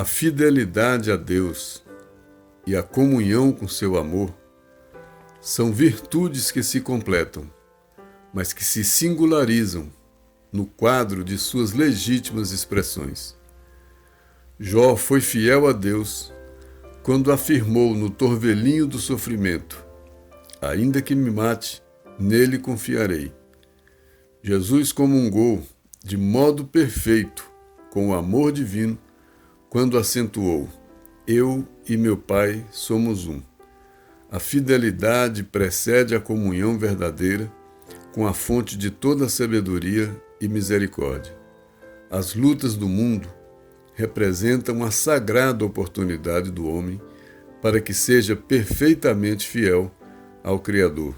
A fidelidade a Deus e a comunhão com seu amor são virtudes que se completam, mas que se singularizam no quadro de suas legítimas expressões. Jó foi fiel a Deus quando afirmou no torvelinho do sofrimento: ainda que me mate, nele confiarei. Jesus comungou de modo perfeito com o amor divino quando acentuou: eu e meu Pai somos um. A fidelidade precede a comunhão verdadeira com a fonte de toda a sabedoria e misericórdia. As lutas do mundo representam a sagrada oportunidade do homem para que seja perfeitamente fiel ao Criador.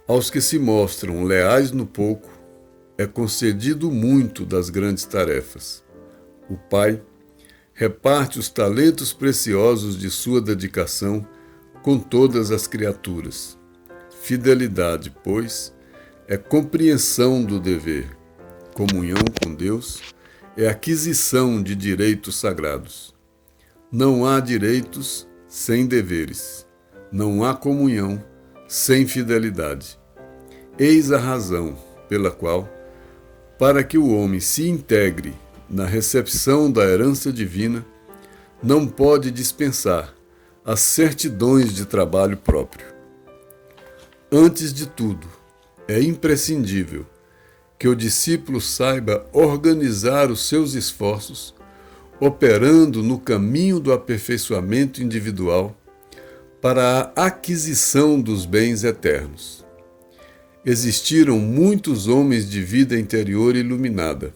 Aos que se mostram leais no pouco, é concedido muito das grandes tarefas. O Pai reparte os talentos preciosos de sua dedicação com todas as criaturas. Fidelidade, pois, é compreensão do dever. Comunhão com Deus é aquisição de direitos sagrados. Não há direitos sem deveres. Não há comunhão sem fidelidade. Eis a razão pela qual, para que o homem se integre na recepção da herança divina, não pode dispensar as certidões de trabalho próprio. Antes de tudo, é imprescindível que o discípulo saiba organizar os seus esforços, operando no caminho do aperfeiçoamento individual para a aquisição dos bens eternos. Existiram muitos homens de vida interior iluminada,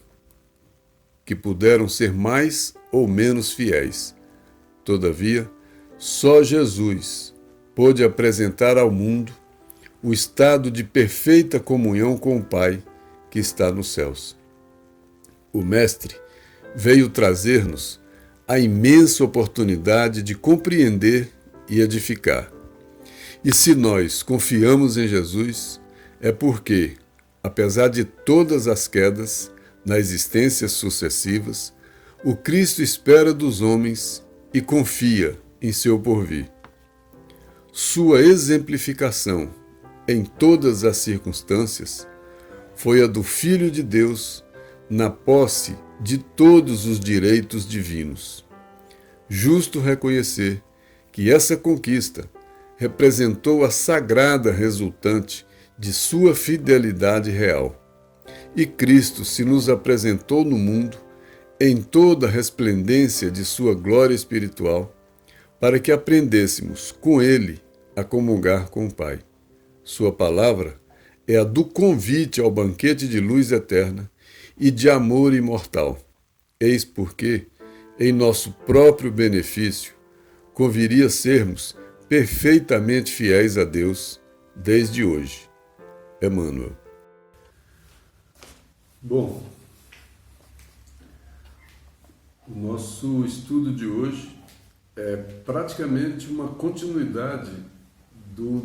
que puderam ser mais ou menos fiéis. Todavia, só Jesus pôde apresentar ao mundo o estado de perfeita comunhão com o Pai que está nos céus. O Mestre veio trazer-nos a imensa oportunidade de compreender e edificar. E se nós confiamos em Jesus, é porque, apesar de todas as quedas nas existências sucessivas, o Cristo espera dos homens e confia em seu porvir. Sua exemplificação em todas as circunstâncias foi a do Filho de Deus na posse de todos os direitos divinos. Justo reconhecer que essa conquista representou a sagrada resultante de sua fidelidade real. E Cristo se nos apresentou no mundo em toda a resplendência de sua glória espiritual, para que aprendêssemos com Ele a comungar com o Pai. Sua palavra é a do convite ao banquete de luz eterna e de amor imortal. Eis porque, em nosso próprio benefício, conviria sermos perfeitamente fiéis a Deus desde hoje. Emmanuel. Bom, o nosso estudo de hoje é praticamente uma continuidade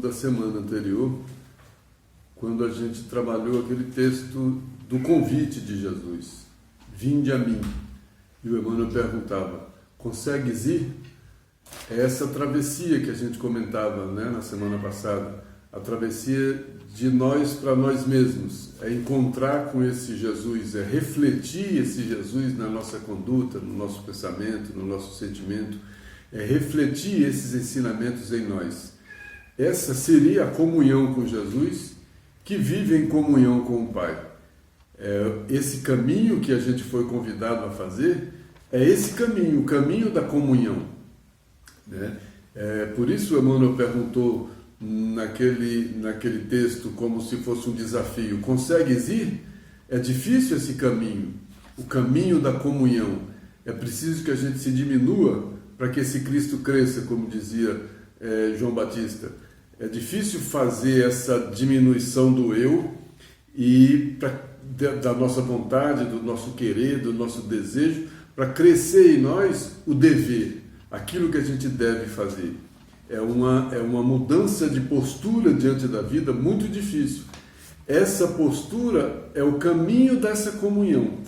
da semana anterior, quando a gente trabalhou aquele texto do convite de Jesus, vinde a mim. E o Emmanuel perguntava, consegues ir? É essa travessia que a gente comentava, né, na semana passada, a travessia de nós para nós mesmos, é encontrar com esse Jesus, é refletir esse Jesus na nossa conduta, no nosso pensamento, no nosso sentimento, é refletir esses ensinamentos em nós. Essa seria a comunhão com Jesus, que vive em comunhão com o Pai. Esse caminho que a gente foi convidado a fazer é esse caminho, o caminho da comunhão, né? Por isso o Emmanuel perguntou naquele texto como se fosse um desafio, consegues ir? É difícil esse caminho, o caminho da comunhão. É preciso que a gente se diminua para que esse Cristo cresça, como dizia João Batista. É difícil fazer essa diminuição do eu e da nossa vontade, do nosso querer, do nosso desejo, para crescer em nós o dever, aquilo que a gente deve fazer. É uma mudança de postura diante da vida muito difícil. Essa postura é o caminho dessa comunhão,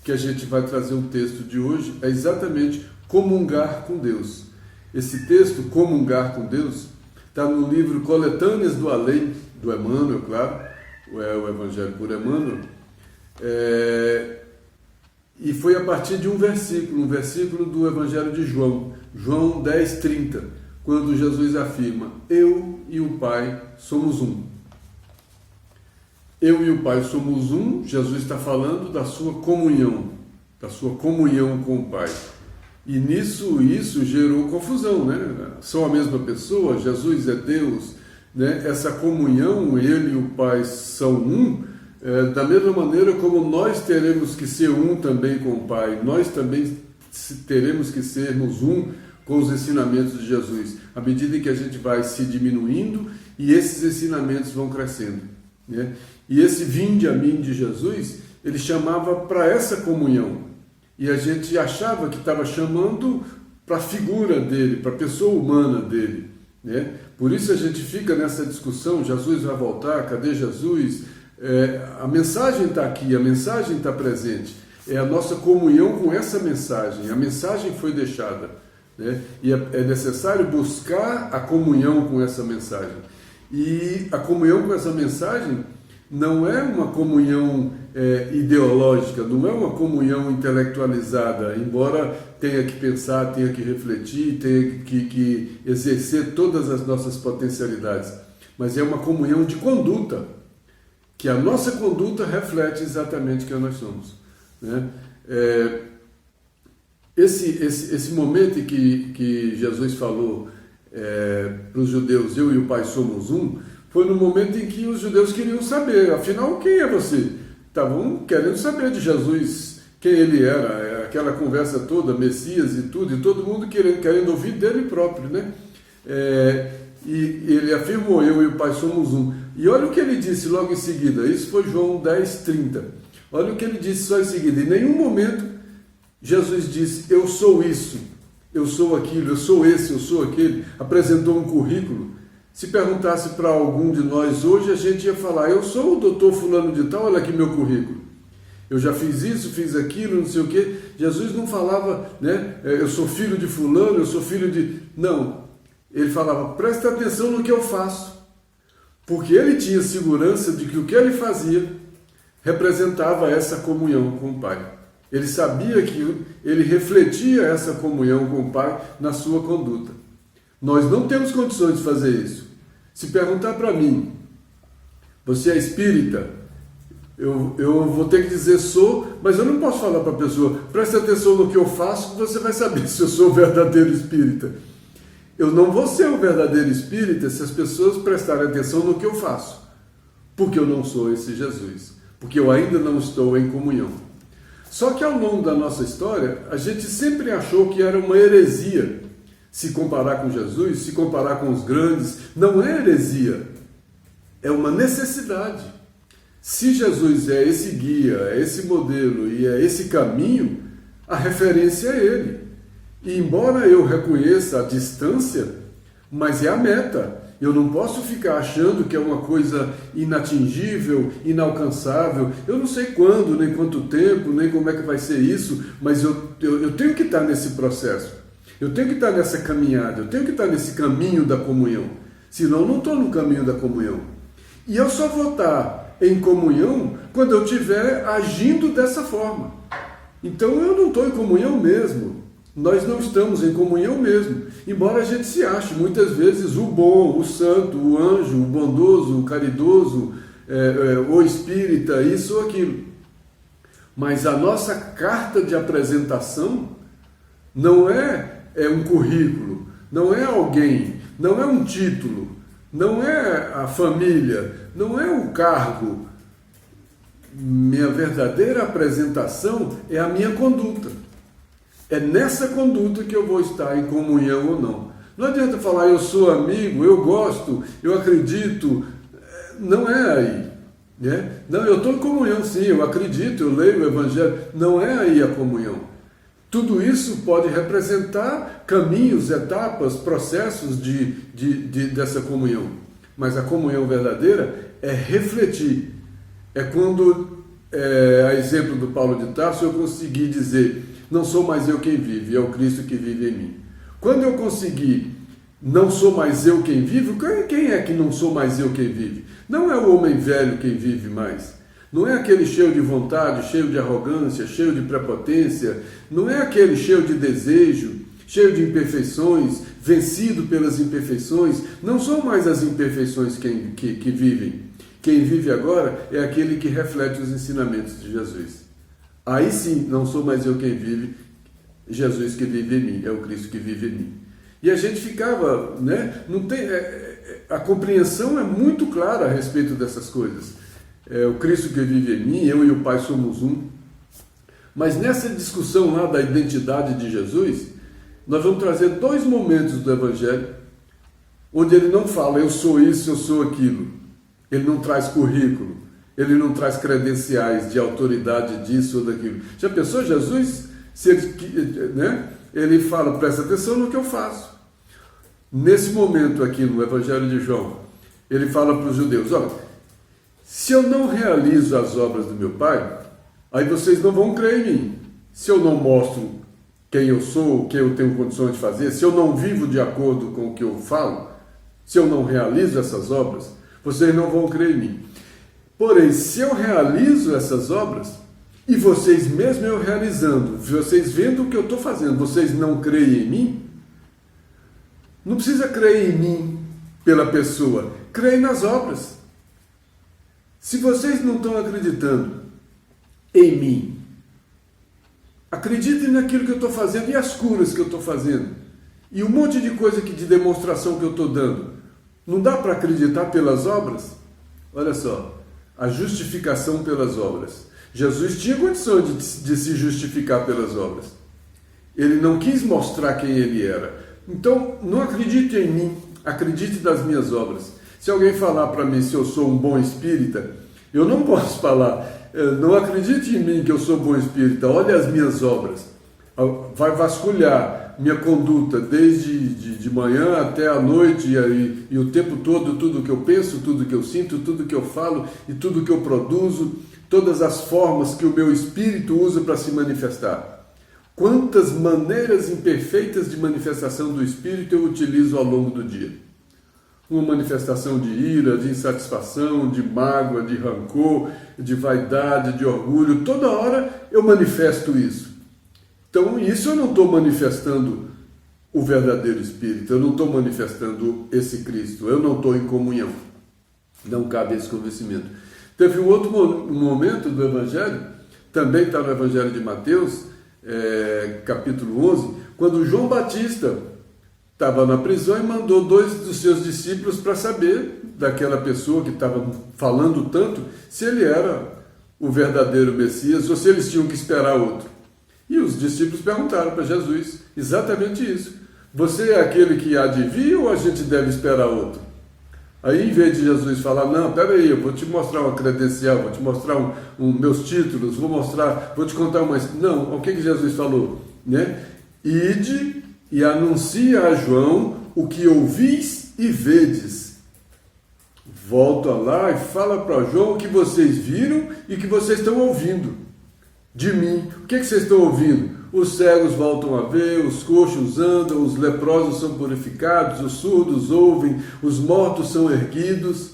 que a gente vai trazer o texto de hoje é exatamente comungar com Deus. Esse texto, comungar com Deus, está no livro Coletâneas do Além, do Emmanuel, claro, o Evangelho por Emmanuel, e foi a partir de um versículo do Evangelho de João, João 10:30, quando Jesus afirma: eu e o Pai somos um. Eu e o Pai somos um. Jesus está falando da sua comunhão com o Pai. E isso gerou confusão, né? São a mesma pessoa, Jesus é Deus, né? Essa comunhão, ele e o Pai são um, da mesma maneira como nós teremos que ser um também com o Pai, nós também teremos que sermos um com os ensinamentos de Jesus, à medida em que a gente vai se diminuindo e esses ensinamentos vão crescendo, né? E esse vinde a mim de Jesus, ele chamava para essa comunhão. E a gente achava que estava chamando para a figura dele, para a pessoa humana dele, né? Por isso a gente fica nessa discussão, Jesus vai voltar, cadê Jesus? A mensagem está aqui, a mensagem está presente. É a nossa comunhão com essa mensagem, a mensagem foi deixada, né? E é necessário buscar a comunhão com essa mensagem. E a comunhão com essa mensagem não é uma comunhão ideológica, não é uma comunhão intelectualizada, embora tenha que pensar, tenha que refletir, tenha que exercer todas as nossas potencialidades, mas é uma comunhão de conduta, que a nossa conduta reflete exatamente quem nós somos, né? Esse momento em que Jesus falou para os judeus, eu e o Pai somos um, foi no momento em que os judeus queriam saber, afinal, quem é você? Estavam querendo saber de Jesus, quem ele era, aquela conversa toda, Messias e tudo, e todo mundo querendo ouvir dele próprio, né? E ele afirmou, eu e o Pai somos um. E olha o que ele disse logo em seguida, isso foi João 10:30. Olha o que ele disse só em seguida, em nenhum momento Jesus disse, eu sou isso, eu sou aquilo, eu sou esse, eu sou aquele, apresentou um currículo. Se perguntasse para algum de nós hoje, a gente ia falar, eu sou o doutor fulano de tal, olha aqui meu currículo. Eu já fiz isso, fiz aquilo, não sei o quê. Jesus não falava, né, eu sou filho de fulano, eu sou filho de... Não, ele falava, presta atenção no que eu faço. Porque ele tinha segurança de que o que ele fazia representava essa comunhão com o Pai. Ele sabia que ele refletia essa comunhão com o Pai na sua conduta. Nós não temos condições de fazer isso. Se perguntar para mim, você é espírita? Eu vou ter que dizer sou, mas eu não posso falar para a pessoa, preste atenção no que eu faço, que você vai saber se eu sou o verdadeiro espírita. Eu não vou ser o verdadeiro espírita se as pessoas prestarem atenção no que eu faço, porque eu não sou esse Jesus, porque eu ainda não estou em comunhão. Só que ao longo da nossa história, a gente sempre achou que era uma heresia se comparar com Jesus, se comparar com os grandes. Não é heresia, é uma necessidade. Se Jesus é esse guia, é esse modelo e é esse caminho, a referência é ele. E embora eu reconheça a distância, mas é a meta. Eu não posso ficar achando que é uma coisa inatingível, inalcançável. Eu não sei quando, nem quanto tempo, nem como é que vai ser isso, mas eu tenho que estar nesse processo. Eu tenho que estar nessa caminhada, eu tenho que estar nesse caminho da comunhão. Senão eu não estou no caminho da comunhão. E eu só vou estar em comunhão quando eu estiver agindo dessa forma. Então eu não estou em comunhão mesmo. Nós não estamos em comunhão mesmo. Embora a gente se ache muitas vezes o bom, o santo, o anjo, o bondoso, o caridoso, o espírita, isso ou aquilo. Mas a nossa carta de apresentação não é um currículo, não é alguém, não é um título, não é a família, não é o cargo. Minha verdadeira apresentação é a minha conduta. É nessa conduta que eu vou estar em comunhão ou não. Não adianta falar, eu sou amigo, eu gosto, eu acredito. Não é aí, né? Não, eu estou em comunhão sim, eu acredito, eu leio o Evangelho. Não é aí a comunhão. Tudo isso pode representar caminhos, etapas, processos dessa comunhão. Mas a comunhão verdadeira é refletir. É quando a exemplo do Paulo de Tarso, eu consegui dizer, não sou mais eu quem vive, é o Cristo que vive em mim. Quando eu consegui, não sou mais eu quem vive, quem é que não sou mais eu quem vive? Não é o homem velho quem vive mais. Não é aquele cheio de vontade, cheio de arrogância, cheio de prepotência. Não é aquele cheio de desejo, cheio de imperfeições, vencido pelas imperfeições. Não são mais as imperfeições que vivem. Quem vive agora é aquele que reflete os ensinamentos de Jesus. Aí sim, não sou mais eu quem vive, Jesus que vive em mim, é o Cristo que vive em mim. E a gente ficava, né? Não tem, a compreensão é muito clara a respeito dessas coisas. É o Cristo que vive em mim, eu e o Pai somos um. Mas nessa discussão lá da identidade de Jesus, nós vamos trazer dois momentos do Evangelho, onde ele não fala, eu sou isso, eu sou aquilo. Ele não traz currículo, ele não traz credenciais de autoridade disso ou daquilo. Já pensou Jesus? Se ele, né? Ele fala, presta atenção no que eu faço. Nesse momento aqui no Evangelho de João, ele fala para os judeus, olha, se eu não realizo as obras do meu Pai, aí vocês não vão crer em mim. Se eu não mostro quem eu sou, o que eu tenho condições de fazer, se eu não vivo de acordo com o que eu falo, se eu não realizo essas obras, vocês não vão crer em mim. Porém, se eu realizo essas obras, e vocês mesmo eu realizando, vocês vendo o que eu estou fazendo, vocês não creem em mim, não precisa crer em mim pela pessoa, creem nas obras. Se vocês não estão acreditando em mim, acreditem naquilo que eu estou fazendo e as curas que eu estou fazendo. E um monte de coisa de demonstração que eu estou dando. Não dá para acreditar pelas obras? Olha só, a justificação pelas obras. Jesus tinha condição de se justificar pelas obras. Ele não quis mostrar quem ele era. Então, não acredite em mim, acredite nas minhas obras. Se alguém falar para mim se eu sou um bom espírita, eu não posso falar, não acredite em mim que eu sou bom espírita, olha as minhas obras. Vai vasculhar minha conduta desde de manhã até a noite e o tempo todo, tudo que eu penso, tudo que eu sinto, tudo que eu falo e tudo que eu produzo, todas as formas que o meu espírito usa para se manifestar. Quantas maneiras imperfeitas de manifestação do espírito eu utilizo ao longo do dia? Uma manifestação de ira, de insatisfação, de mágoa, de rancor, de vaidade, de orgulho. Toda hora eu manifesto isso. Então, isso eu não estou manifestando o verdadeiro Espírito, eu não estou manifestando esse Cristo, eu não estou em comunhão. Não cabe esse convencimento. Teve um outro momento do Evangelho, também está no Evangelho de Mateus, capítulo 11, quando João Batista estava na prisão e mandou 2 dos seus discípulos para saber daquela pessoa que estava falando tanto, se ele era o verdadeiro Messias ou se eles tinham que esperar outro. E os discípulos perguntaram para Jesus exatamente isso. Você é aquele que há de vir ou a gente deve esperar outro? Aí, em vez de Jesus falar, não, peraí, eu vou te mostrar uma credencial, vou te mostrar meus títulos, vou te contar uma... Não, o que Jesus falou? Né? Ide e anuncia a João o que ouvis e vedes. Volta lá e fala para João o que vocês viram e que vocês estão ouvindo de mim. O que vocês estão ouvindo? Os cegos voltam a ver, os coxos andam, os leprosos são purificados, os surdos ouvem, os mortos são erguidos.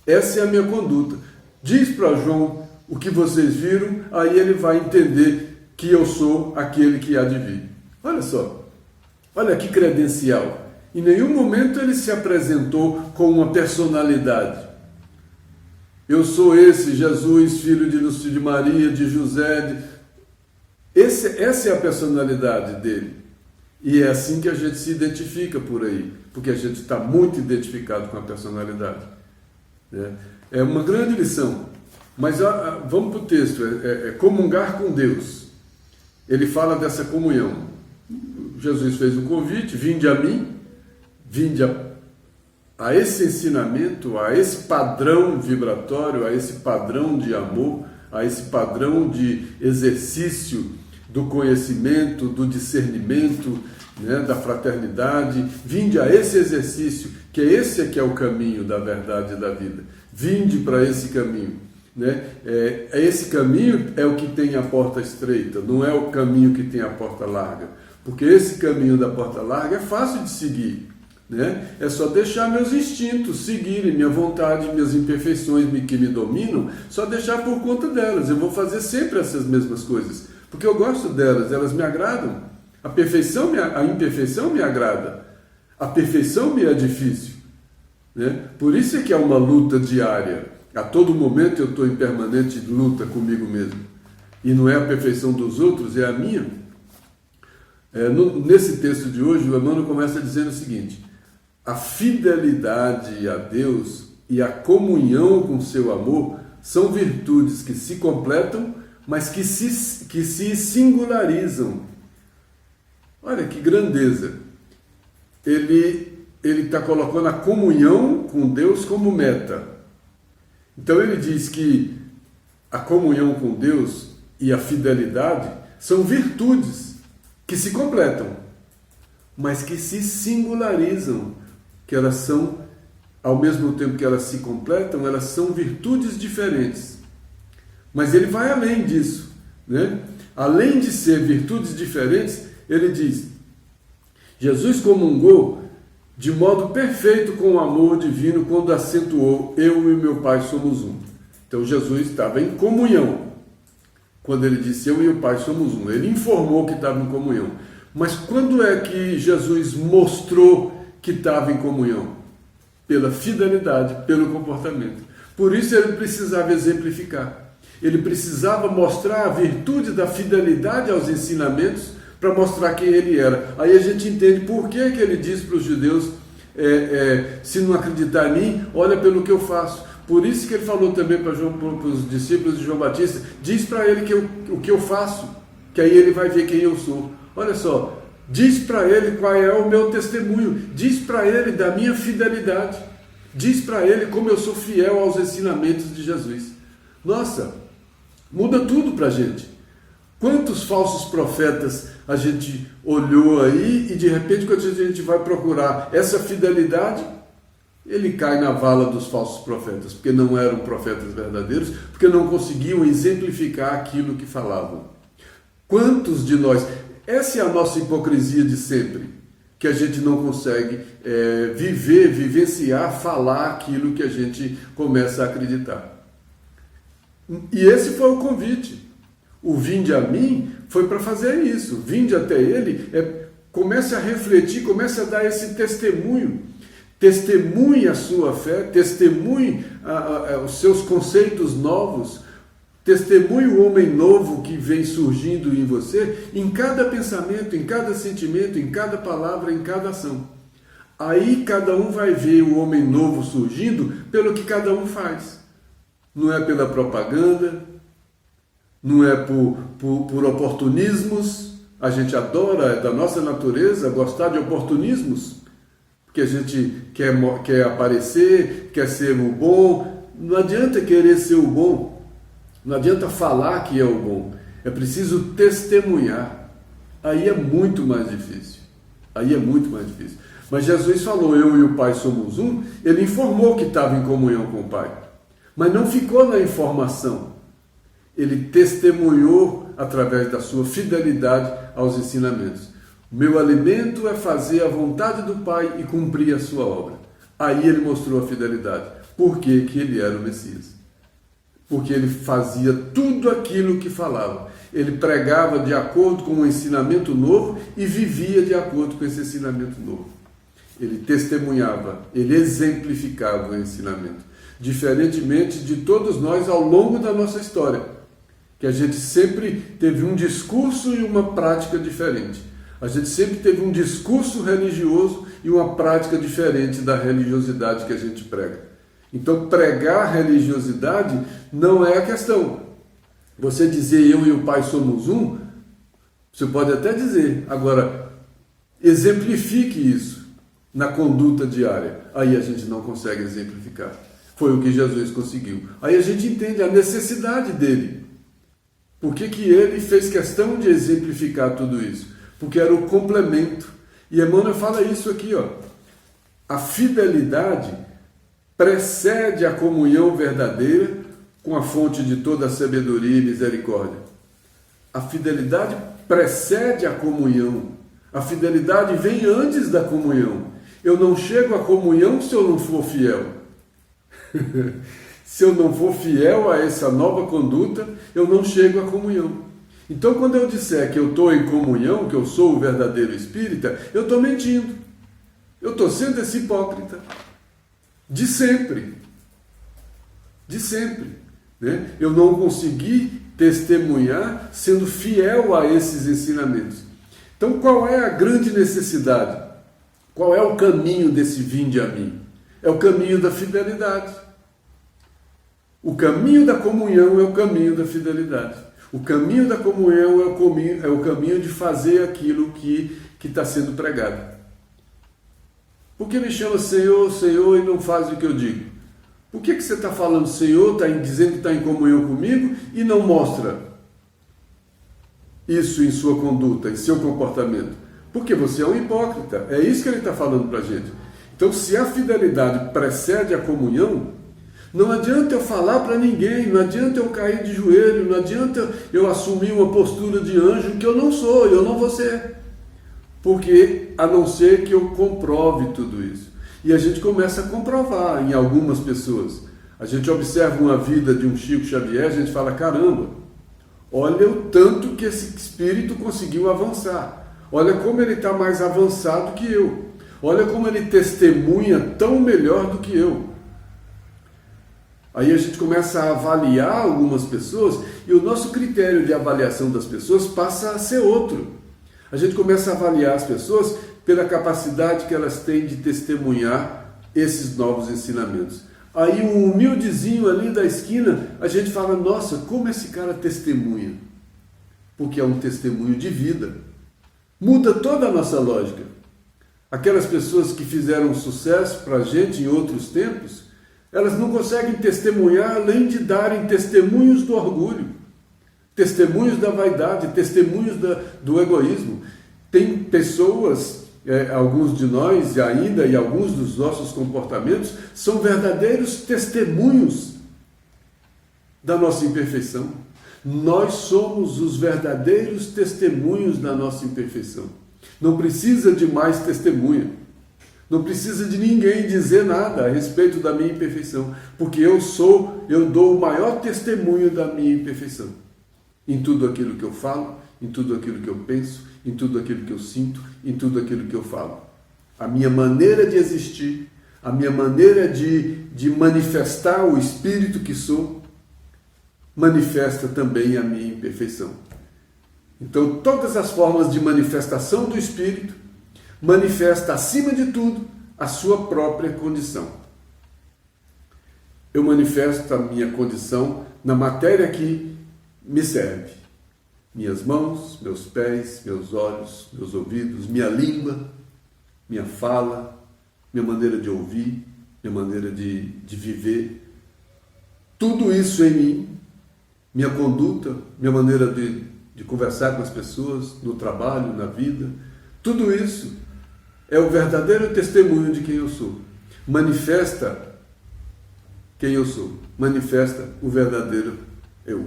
Essa é a minha conduta. Diz para João o que vocês viram, aí ele vai entender que eu sou aquele que há de vir. Olha só, olha que credencial. Em nenhum momento ele se apresentou com uma personalidade. Eu sou esse Jesus, filho de Maria, de José. Essa é a personalidade dele. E é assim que a gente se identifica por aí, porque a gente está muito identificado com a personalidade. É uma grande lição. Mas vamos para o texto, comungar com Deus. Ele fala dessa comunhão. Jesus fez um convite, vinde a mim, vinde a esse ensinamento, a esse padrão vibratório, a esse padrão de amor, a esse padrão de exercício do conhecimento, do discernimento, né, da fraternidade. Vinde a esse exercício, que esse é que é o caminho da verdade e da vida. Vinde para esse caminho. né? Esse caminho é o que tem a porta estreita, não é o caminho que tem a porta larga. Porque esse caminho da porta larga é fácil de seguir, né? É só deixar meus instintos seguirem, minha vontade, minhas imperfeições que me dominam, só deixar por conta delas. Eu vou fazer sempre essas mesmas coisas, porque eu gosto delas, elas me agradam. A imperfeição me agrada, a perfeição me é difícil, né? Por isso é que é uma luta diária. A todo momento eu estou em permanente luta comigo mesmo. E não é a perfeição dos outros, é a minha. Nesse texto de hoje, o Emmanuel começa dizendo o seguinte: a fidelidade a Deus e a comunhão com seu amor são virtudes que se completam, mas que se singularizam. Olha que grandeza! Ele está colocando a comunhão com Deus como meta. Então ele diz que a comunhão com Deus e a fidelidade são virtudes que se completam, mas que se singularizam, que elas são, ao mesmo tempo que elas se completam, elas são virtudes diferentes. Mas ele vai além disso, né? Além de ser virtudes diferentes, ele diz: Jesus comungou de modo perfeito com o amor divino quando acentuou: eu e meu Pai somos um. Então Jesus estava em comunhão. Quando ele disse eu e o Pai somos um, ele informou que estava em comunhão. Mas quando é que Jesus mostrou que estava em comunhão? Pela fidelidade, pelo comportamento. Por isso ele precisava exemplificar. Ele precisava mostrar a virtude da fidelidade aos ensinamentos para mostrar quem ele era. Aí a gente entende por que ele disse para os judeus: se não acreditar em mim, olha pelo que eu faço. Por isso que ele falou também para os discípulos de João Batista: diz para ele o que eu faço, que aí ele vai ver quem eu sou. Olha só, diz para ele qual é o meu testemunho, diz para ele da minha fidelidade, diz para ele como eu sou fiel aos ensinamentos de Jesus. Nossa, muda tudo para a gente. Quantos falsos profetas a gente olhou aí e de repente quando a gente vai procurar essa fidelidade, ele cai na vala dos falsos profetas, porque não eram profetas verdadeiros, porque não conseguiam exemplificar aquilo que falavam. Quantos de nós? Essa é a nossa hipocrisia de sempre, que a gente não consegue vivenciar, falar aquilo que a gente começa a acreditar. E esse foi o convite. O vinde a mim foi para fazer isso. Vinde até ele, comece a refletir, comece a dar esse testemunho. Testemunhe a sua fé, testemunhe os seus conceitos novos, testemunhe o homem novo que vem surgindo em você, em cada pensamento, em cada sentimento, em cada palavra, em cada ação. Aí cada um vai ver o homem novo surgindo pelo que cada um faz. Não é pela propaganda, não é por oportunismos. A gente adora, é da nossa natureza, gostar de oportunismos, porque a gente quer aparecer, quer ser o bom. Não adianta querer ser o bom, não adianta falar que é o bom, é preciso testemunhar. Aí é muito mais difícil, Mas Jesus falou: eu e o Pai somos um. Ele informou que estava em comunhão com o Pai, mas não ficou na informação. Ele testemunhou através da sua fidelidade aos ensinamentos. O meu alimento é fazer a vontade do Pai e cumprir a sua obra. Aí ele mostrou a fidelidade. Por que ele era o Messias? Porque ele fazia tudo aquilo que falava. Ele pregava de acordo com um ensinamento novo e vivia de acordo com esse ensinamento novo. Ele testemunhava, ele exemplificava o ensinamento. Diferentemente de todos nós ao longo da nossa história, que a gente sempre teve um discurso e uma prática diferente. A gente sempre teve um discurso religioso e uma prática diferente da religiosidade que a gente prega. Então, pregar religiosidade não é a questão. Você dizer eu e o Pai somos um, você pode até dizer. Agora, exemplifique isso na conduta diária. Aí a gente não consegue exemplificar. Foi o que Jesus conseguiu. Aí a gente entende a necessidade dele. Por que ele fez questão de exemplificar tudo isso? Porque era o complemento. E Emmanuel fala isso aqui, ó. A fidelidade precede a comunhão verdadeira, com a fonte de toda a sabedoria e misericórdia. A fidelidade precede a comunhão. A fidelidade vem antes da comunhão. Eu não chego à comunhão se eu não for fiel. Se eu não for fiel a essa nova conduta, eu não chego à comunhão. Então, quando eu disser que eu estou em comunhão, que eu sou o verdadeiro espírita, eu estou mentindo. Eu estou sendo esse hipócrita. De sempre. De sempre. Né? Eu não consegui testemunhar sendo fiel a esses ensinamentos. Então, qual é a grande necessidade? Qual é o caminho desse vinde a mim? É o caminho da fidelidade. O caminho da comunhão é o caminho da fidelidade. O caminho da comunhão é o caminho de fazer aquilo que está sendo pregado. Por que me chama Senhor, Senhor e não faz o que eu digo? Por que você está falando Senhor, está dizendo que está em comunhão comigo e não mostra isso em sua conduta, em seu comportamento? Porque você é um hipócrita. É isso que ele está falando para a gente. Então, se a fidelidade precede a comunhão, não adianta eu falar para ninguém, não adianta eu cair de joelho, não adianta eu assumir uma postura de anjo, que eu não sou, eu não vou ser. Porque, a não ser que eu comprove tudo isso. E a gente começa a comprovar em algumas pessoas. A gente observa uma vida de um Chico Xavier, a gente fala, caramba, olha o tanto que esse espírito conseguiu avançar. Olha como ele está mais avançado que eu. Olha como ele testemunha tão melhor do que eu. Aí a gente começa a avaliar algumas pessoas e o nosso critério de avaliação das pessoas passa a ser outro. A gente começa a avaliar as pessoas pela capacidade que elas têm de testemunhar esses novos ensinamentos. Aí um humildezinho ali da esquina, a gente fala, nossa, como esse cara testemunha? Porque é um testemunho de vida. Muda toda a nossa lógica. Aquelas pessoas que fizeram sucesso para a gente em outros tempos, elas não conseguem testemunhar além de darem testemunhos do orgulho, testemunhos da vaidade, testemunhos do egoísmo. Tem pessoas, alguns de nós ainda, e alguns dos nossos comportamentos, são verdadeiros testemunhos da nossa imperfeição. Nós somos os verdadeiros testemunhos da nossa imperfeição. Não precisa de mais testemunha. Não precisa de ninguém dizer nada a respeito da minha imperfeição, porque eu dou o maior testemunho da minha imperfeição. Em tudo aquilo que eu falo, em tudo aquilo que eu penso, em tudo aquilo que eu sinto, em tudo aquilo que eu falo. A minha maneira de existir, a minha maneira de manifestar o espírito que sou, manifesta também a minha imperfeição. Então, todas as formas de manifestação do espírito manifesta, acima de tudo, a sua própria condição. Eu manifesto a minha condição na matéria que me serve. Minhas mãos, meus pés, meus olhos, meus ouvidos, minha língua, minha fala, minha maneira de ouvir, minha maneira de viver. Tudo isso em mim, minha conduta, minha maneira de conversar com as pessoas, no trabalho, na vida, tudo isso é o verdadeiro testemunho de quem eu sou. Manifesta quem eu sou. Manifesta o verdadeiro eu.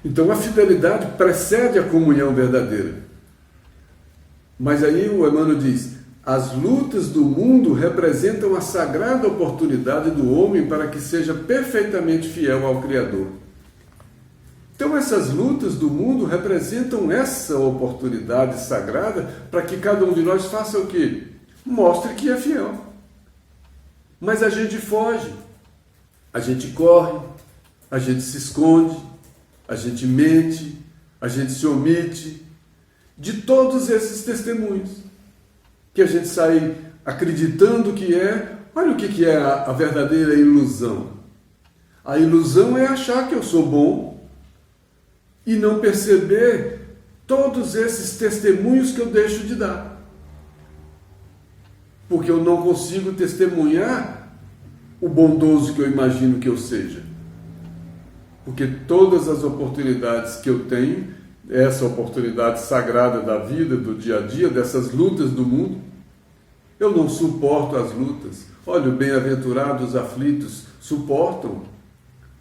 Então a fidelidade precede a comunhão verdadeira. Mas aí o Emmanuel diz, as lutas do mundo representam a sagrada oportunidade do homem para que seja perfeitamente fiel ao Criador. Então essas lutas do mundo representam essa oportunidade sagrada para que cada um de nós faça o quê? Mostre que é fiel. Mas a gente foge, a gente corre, a gente se esconde, a gente mente, a gente se omite de todos esses testemunhos. Que a gente sai acreditando que é, olha o que é a verdadeira ilusão. A ilusão é achar que eu sou bom, e não perceber todos esses testemunhos que eu deixo de dar. Porque eu não consigo testemunhar o bondoso que eu imagino que eu seja. Porque todas as oportunidades que eu tenho, essa oportunidade sagrada da vida, do dia a dia, dessas lutas do mundo, eu não suporto as lutas. Olha, bem-aventurados aflitos suportam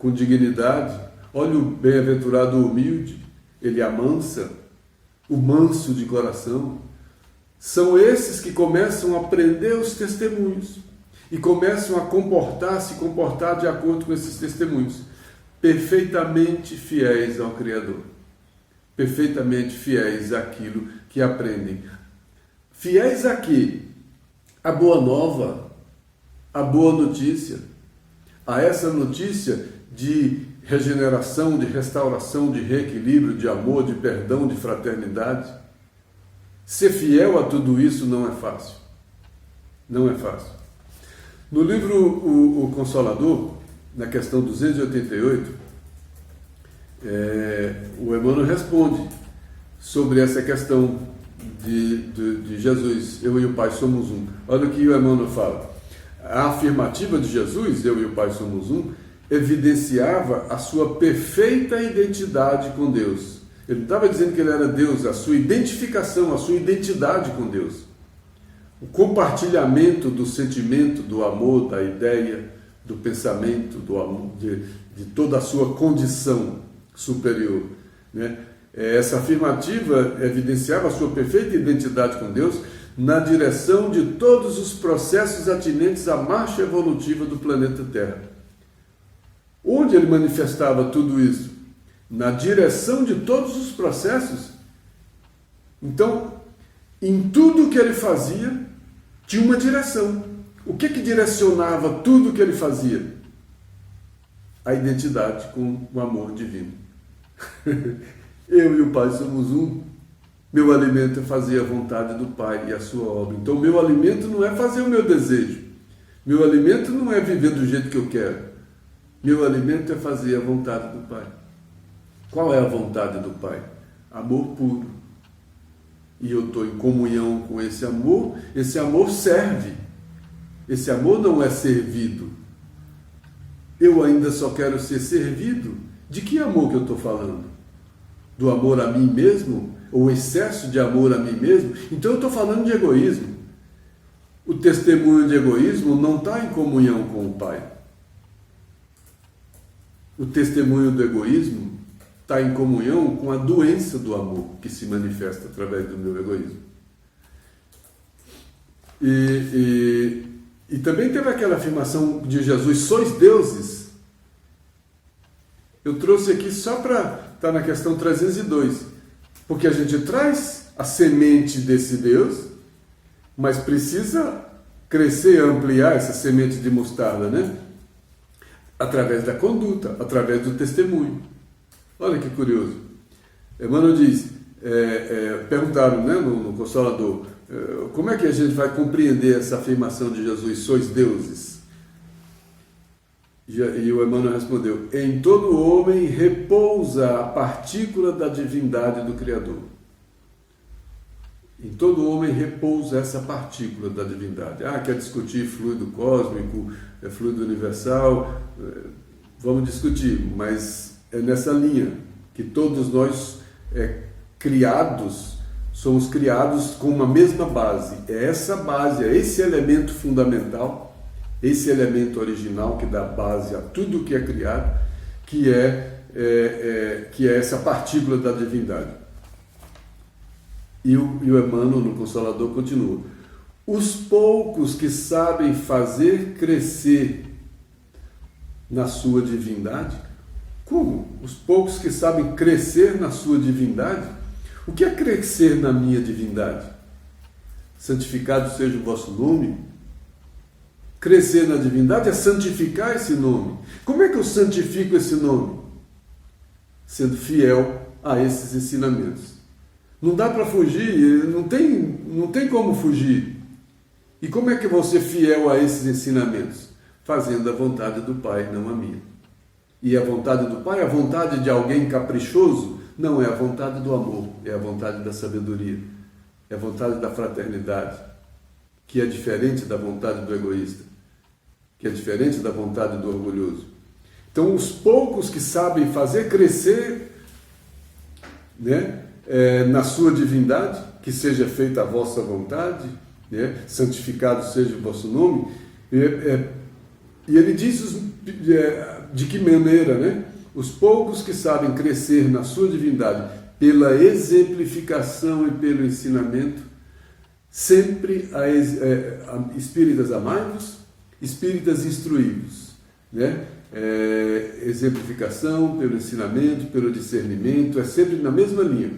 com dignidade. Olha o bem-aventurado humilde, ele amansa, o manso de coração. São esses que começam a aprender os testemunhos e começam a se comportar de acordo com esses testemunhos, perfeitamente fiéis ao Criador, perfeitamente fiéis àquilo que aprendem. Fiéis a quê? A boa nova, a boa notícia, a essa notícia de regeneração, de restauração, de reequilíbrio, de amor, de perdão, de fraternidade. Ser fiel a tudo isso não é fácil. Não é fácil. No livro O Consolador, na questão 288, o Emmanuel responde sobre essa questão de Jesus, eu e o Pai somos um. Olha o que o Emmanuel fala. A afirmativa de Jesus, eu e o Pai somos um, evidenciava a sua perfeita identidade com Deus. Ele não estava dizendo que ele era Deus, a sua identificação, a sua identidade com Deus. O compartilhamento do sentimento, do amor, da ideia, do pensamento, do amor, de toda a sua condição superior, né? Essa afirmativa evidenciava a sua perfeita identidade com Deus na direção de todos os processos atinentes à marcha evolutiva do planeta Terra. Onde ele manifestava tudo isso? Na direção de todos os processos. Então, em tudo que ele fazia, tinha uma direção. O que direcionava tudo que ele fazia? A identidade com o amor divino. Eu e o Pai somos um. Meu alimento é fazer a vontade do Pai e a sua obra. Então, meu alimento não é fazer o meu desejo. Meu alimento não é viver do jeito que eu quero. Meu alimento é fazer a vontade do Pai. Qual é a vontade do Pai? Amor puro. E eu estou em comunhão com esse amor serve. Esse amor não é servido. Eu ainda só quero ser servido. De que amor que eu estou falando? Do amor a mim mesmo? Ou excesso de amor a mim mesmo? Então eu estou falando de egoísmo. O testemunho de egoísmo não está em comunhão com o Pai. O testemunho do egoísmo está em comunhão com a doença do amor que se manifesta através do meu egoísmo. E também teve aquela afirmação de Jesus, sois deuses. Eu trouxe aqui só para estar na questão 302, porque a gente traz a semente desse Deus, mas precisa crescer, ampliar essa semente de mostarda, né? Através da conduta, através do testemunho. Olha que curioso. Emmanuel diz, perguntaram, né, no Consolador, como é que a gente vai compreender essa afirmação de Jesus, sois deuses? E o Emmanuel respondeu, em todo homem repousa a partícula da divindade do Criador. Em todo homem repousa essa partícula da divindade. Quer discutir fluido cósmico, fluido universal? Vamos discutir, mas é nessa linha que todos nós somos criados com uma mesma base. É essa base, é esse elemento fundamental, esse elemento original que dá base a tudo que é criado, que é essa partícula da divindade. E o Emmanuel, no Consolador, continua. Os poucos que sabem fazer crescer na sua divindade. Como? Os poucos que sabem crescer na sua divindade? O que é crescer na minha divindade? Santificado seja o vosso nome. Crescer na divindade é santificar esse nome. Como é que eu santifico esse nome? Sendo fiel a esses ensinamentos. Não dá para fugir, não tem como fugir. E como é que eu vou ser fiel a esses ensinamentos? Fazendo a vontade do Pai, não a minha. E a vontade do Pai, a vontade de alguém caprichoso, não é a vontade do amor, é a vontade da sabedoria, é a vontade da fraternidade, que é diferente da vontade do egoísta, que é diferente da vontade do orgulhoso. Então, os poucos que sabem fazer crescer, né, na sua divindade, que seja feita a vossa vontade, né, santificado seja o vosso nome, E ele diz de que maneira, né? Os poucos que sabem crescer na sua divindade pela exemplificação e pelo ensinamento, sempre espíritas amai-vos, espíritas instruí-vos, né? Exemplificação pelo ensinamento, pelo discernimento, é sempre na mesma linha.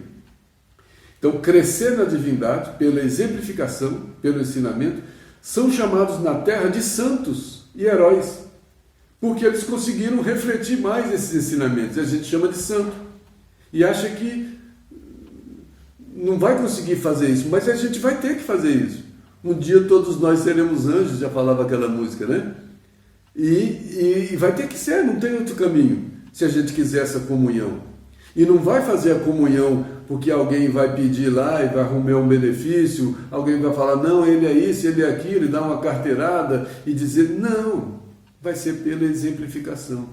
Então, crescer na divindade pela exemplificação, pelo ensinamento, são chamados na Terra de santos e heróis, porque eles conseguiram refletir mais esses ensinamentos. A gente chama de santo e acha que não vai conseguir fazer isso, mas a gente vai ter que fazer isso. Um dia todos nós seremos anjos, já falava aquela música, né? E vai ter que ser, não tem outro caminho, se a gente quiser essa comunhão. E não vai fazer a comunhão porque alguém vai pedir lá e vai arrumar um benefício, alguém vai falar, não, ele é isso, ele é aquilo, e dar uma carteirada e dizer, não, vai ser pela exemplificação.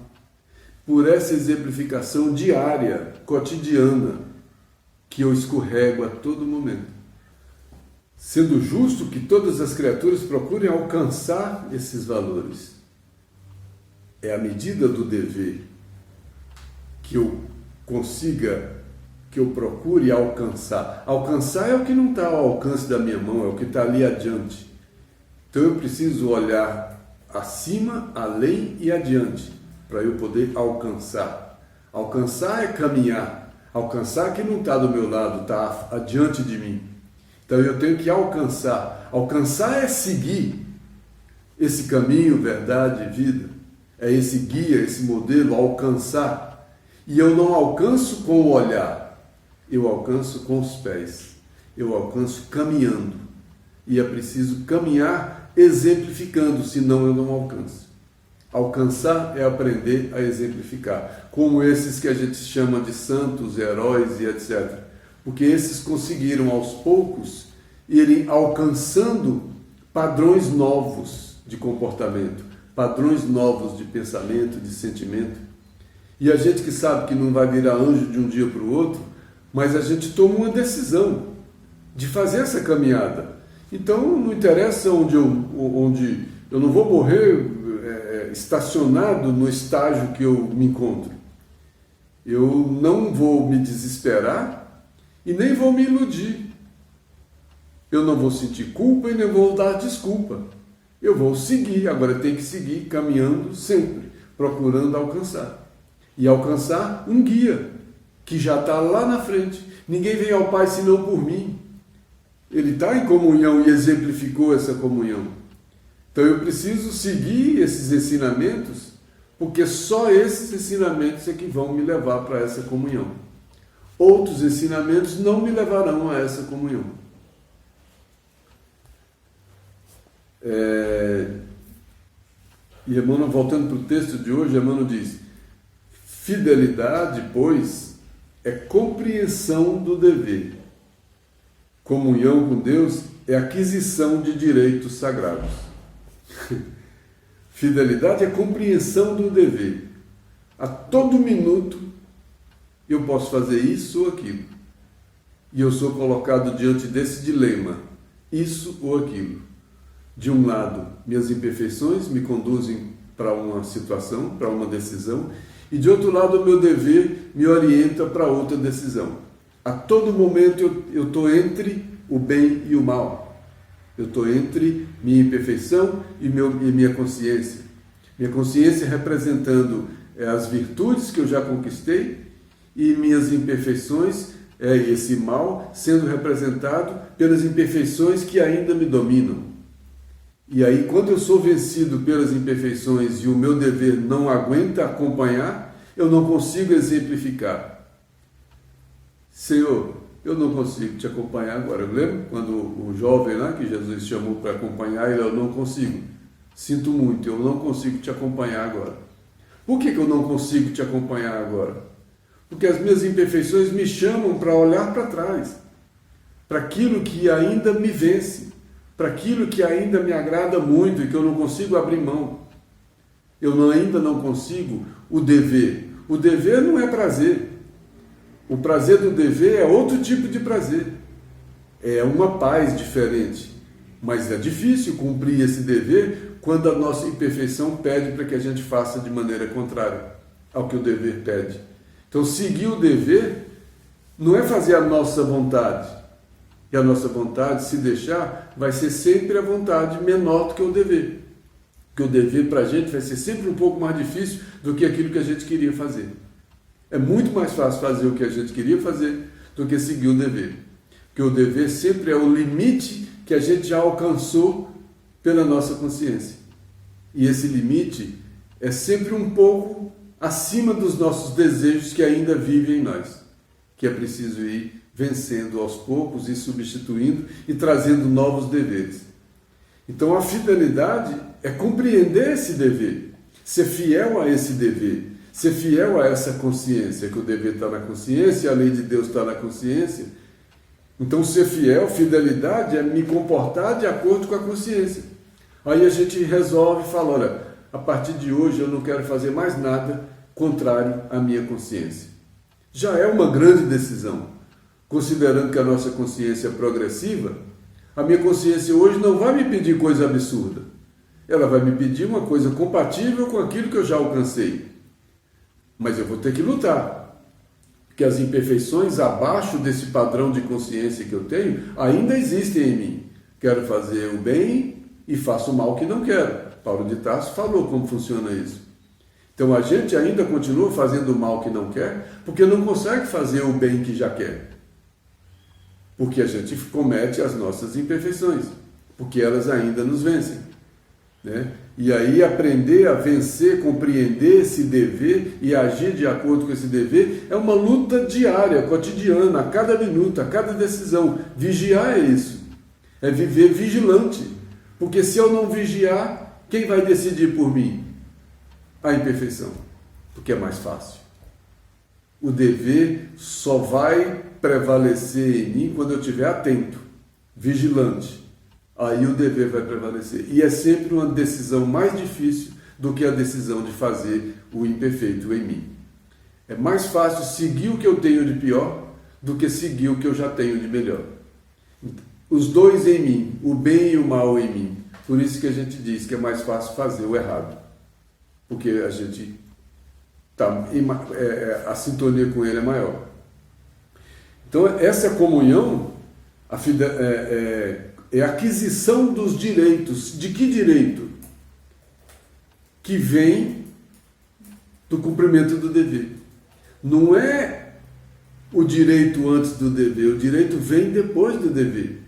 Por essa exemplificação diária, cotidiana, que eu escorrego a todo momento. Sendo justo que todas as criaturas procurem alcançar esses valores. É a medida do dever que eu consiga, que eu procure alcançar. Alcançar é o que não está ao alcance da minha mão, é o que está ali adiante. Então eu preciso olhar acima, além e adiante, para eu poder alcançar. Alcançar é caminhar. Alcançar que não está do meu lado, está adiante de mim. Então eu tenho que alcançar. Alcançar é seguir esse caminho, verdade e vida. É esse guia, esse modelo, alcançar. E eu não alcanço com o olhar, eu alcanço com os pés. Eu alcanço caminhando. E é preciso caminhar exemplificando, senão eu não alcanço. Alcançar é aprender a exemplificar, como esses que a gente chama de santos, heróis e etc. Porque esses conseguiram aos poucos irem alcançando padrões novos de comportamento, padrões novos de pensamento, de sentimento. E a gente que sabe que não vai virar anjo de um dia para o outro, mas a gente toma uma decisão de fazer essa caminhada. Então não interessa onde eu não vou morrer estacionado no estágio que eu me encontro. Eu não vou me desesperar e nem vou me iludir. Eu não vou sentir culpa e nem vou dar desculpa. Eu vou seguir, agora eu tenho que seguir caminhando sempre, procurando alcançar. E alcançar um guia, que já está lá na frente. Ninguém vem ao Pai senão por mim. Ele está em comunhão e exemplificou essa comunhão. Então eu preciso seguir esses ensinamentos, porque só esses ensinamentos é que vão me levar para essa comunhão. Outros ensinamentos não me levarão a essa comunhão. E Emmanuel, voltando para o texto de hoje, Emmanuel diz: fidelidade, pois, é compreensão do dever. Comunhão com Deus é aquisição de direitos sagrados. Fidelidade é compreensão do dever. A todo minuto eu posso fazer isso ou aquilo. E eu sou colocado diante desse dilema, isso ou aquilo. De um lado, minhas imperfeições me conduzem para uma situação, para uma decisão, e de outro lado, o meu dever me orienta para outra decisão. A todo momento eu estou entre o bem e o mal. Eu estou entre minha imperfeição e minha consciência. Minha consciência representando as virtudes que eu já conquistei e minhas imperfeições, esse mal, sendo representado pelas imperfeições que ainda me dominam. E aí, quando eu sou vencido pelas imperfeições e o meu dever não aguenta acompanhar, eu não consigo exemplificar. Senhor, eu não consigo te acompanhar agora. Eu lembro quando o jovem lá, que Jesus chamou para acompanhar, ele: eu não consigo. Sinto muito, eu não consigo te acompanhar agora. Por que eu não consigo te acompanhar agora? Porque as minhas imperfeições me chamam para olhar para trás, para aquilo que ainda me vence, para aquilo que ainda me agrada muito e que eu não consigo abrir mão. Ainda não consigo o dever. O dever não é prazer. O prazer do dever é outro tipo de prazer. É uma paz diferente. Mas é difícil cumprir esse dever quando a nossa imperfeição pede para que a gente faça de maneira contrária ao que o dever pede. Então, seguir o dever não é fazer a nossa vontade. E a nossa vontade, se deixar, vai ser sempre a vontade menor do que o dever. Porque o dever para a gente vai ser sempre um pouco mais difícil do que aquilo que a gente queria fazer. É muito mais fácil fazer o que a gente queria fazer do que seguir o dever. Porque o dever sempre é o limite que a gente já alcançou pela nossa consciência. E esse limite é sempre um pouco acima dos nossos desejos que ainda vivem em nós, que é preciso ir vencendo aos poucos e substituindo e trazendo novos deveres. Então a fidelidade é compreender esse dever, ser fiel a esse dever, ser fiel a essa consciência, que o dever está na consciência, a lei de Deus está na consciência. Então ser fiel, fidelidade é me comportar de acordo com a consciência. Aí a gente resolve e fala, olha, a partir de hoje eu não quero fazer mais nada contrário à minha consciência. Já é uma grande decisão. Considerando que a nossa consciência é progressiva, a minha consciência hoje não vai me pedir coisa absurda. Ela vai me pedir uma coisa compatível com aquilo que eu já alcancei. Mas eu vou ter que lutar. Porque as imperfeições abaixo desse padrão de consciência que eu tenho ainda existem em mim. Quero fazer o bem e faço o mal que não quero. Paulo de Tarso falou como funciona isso. Então a gente ainda continua fazendo o mal que não quer porque não consegue fazer o bem que já quer. Porque a gente comete as nossas imperfeições, porque elas ainda nos vencem, né? E aí aprender a vencer, compreender esse dever e agir de acordo com esse dever é uma luta diária, cotidiana, a cada minuto, a cada decisão. Vigiar é isso, é viver vigilante, porque se eu não vigiar, quem vai decidir por mim? A imperfeição, porque é mais fácil. O dever só vai prevalecer em mim quando eu estiver atento, vigilante. Aí o dever vai prevalecer. E é sempre uma decisão mais difícil do que a decisão de fazer o imperfeito em mim. É mais fácil seguir o que eu tenho de pior do que seguir o que eu já tenho de melhor. Os dois em mim, o bem e o mal em mim. Por isso que a gente diz que é mais fácil fazer o errado. Porque a gente a sintonia com ele é maior. Então, essa comunhão é a aquisição dos direitos. De que direito? Que vem do cumprimento do dever. Não é o direito antes do dever, o direito vem depois do dever.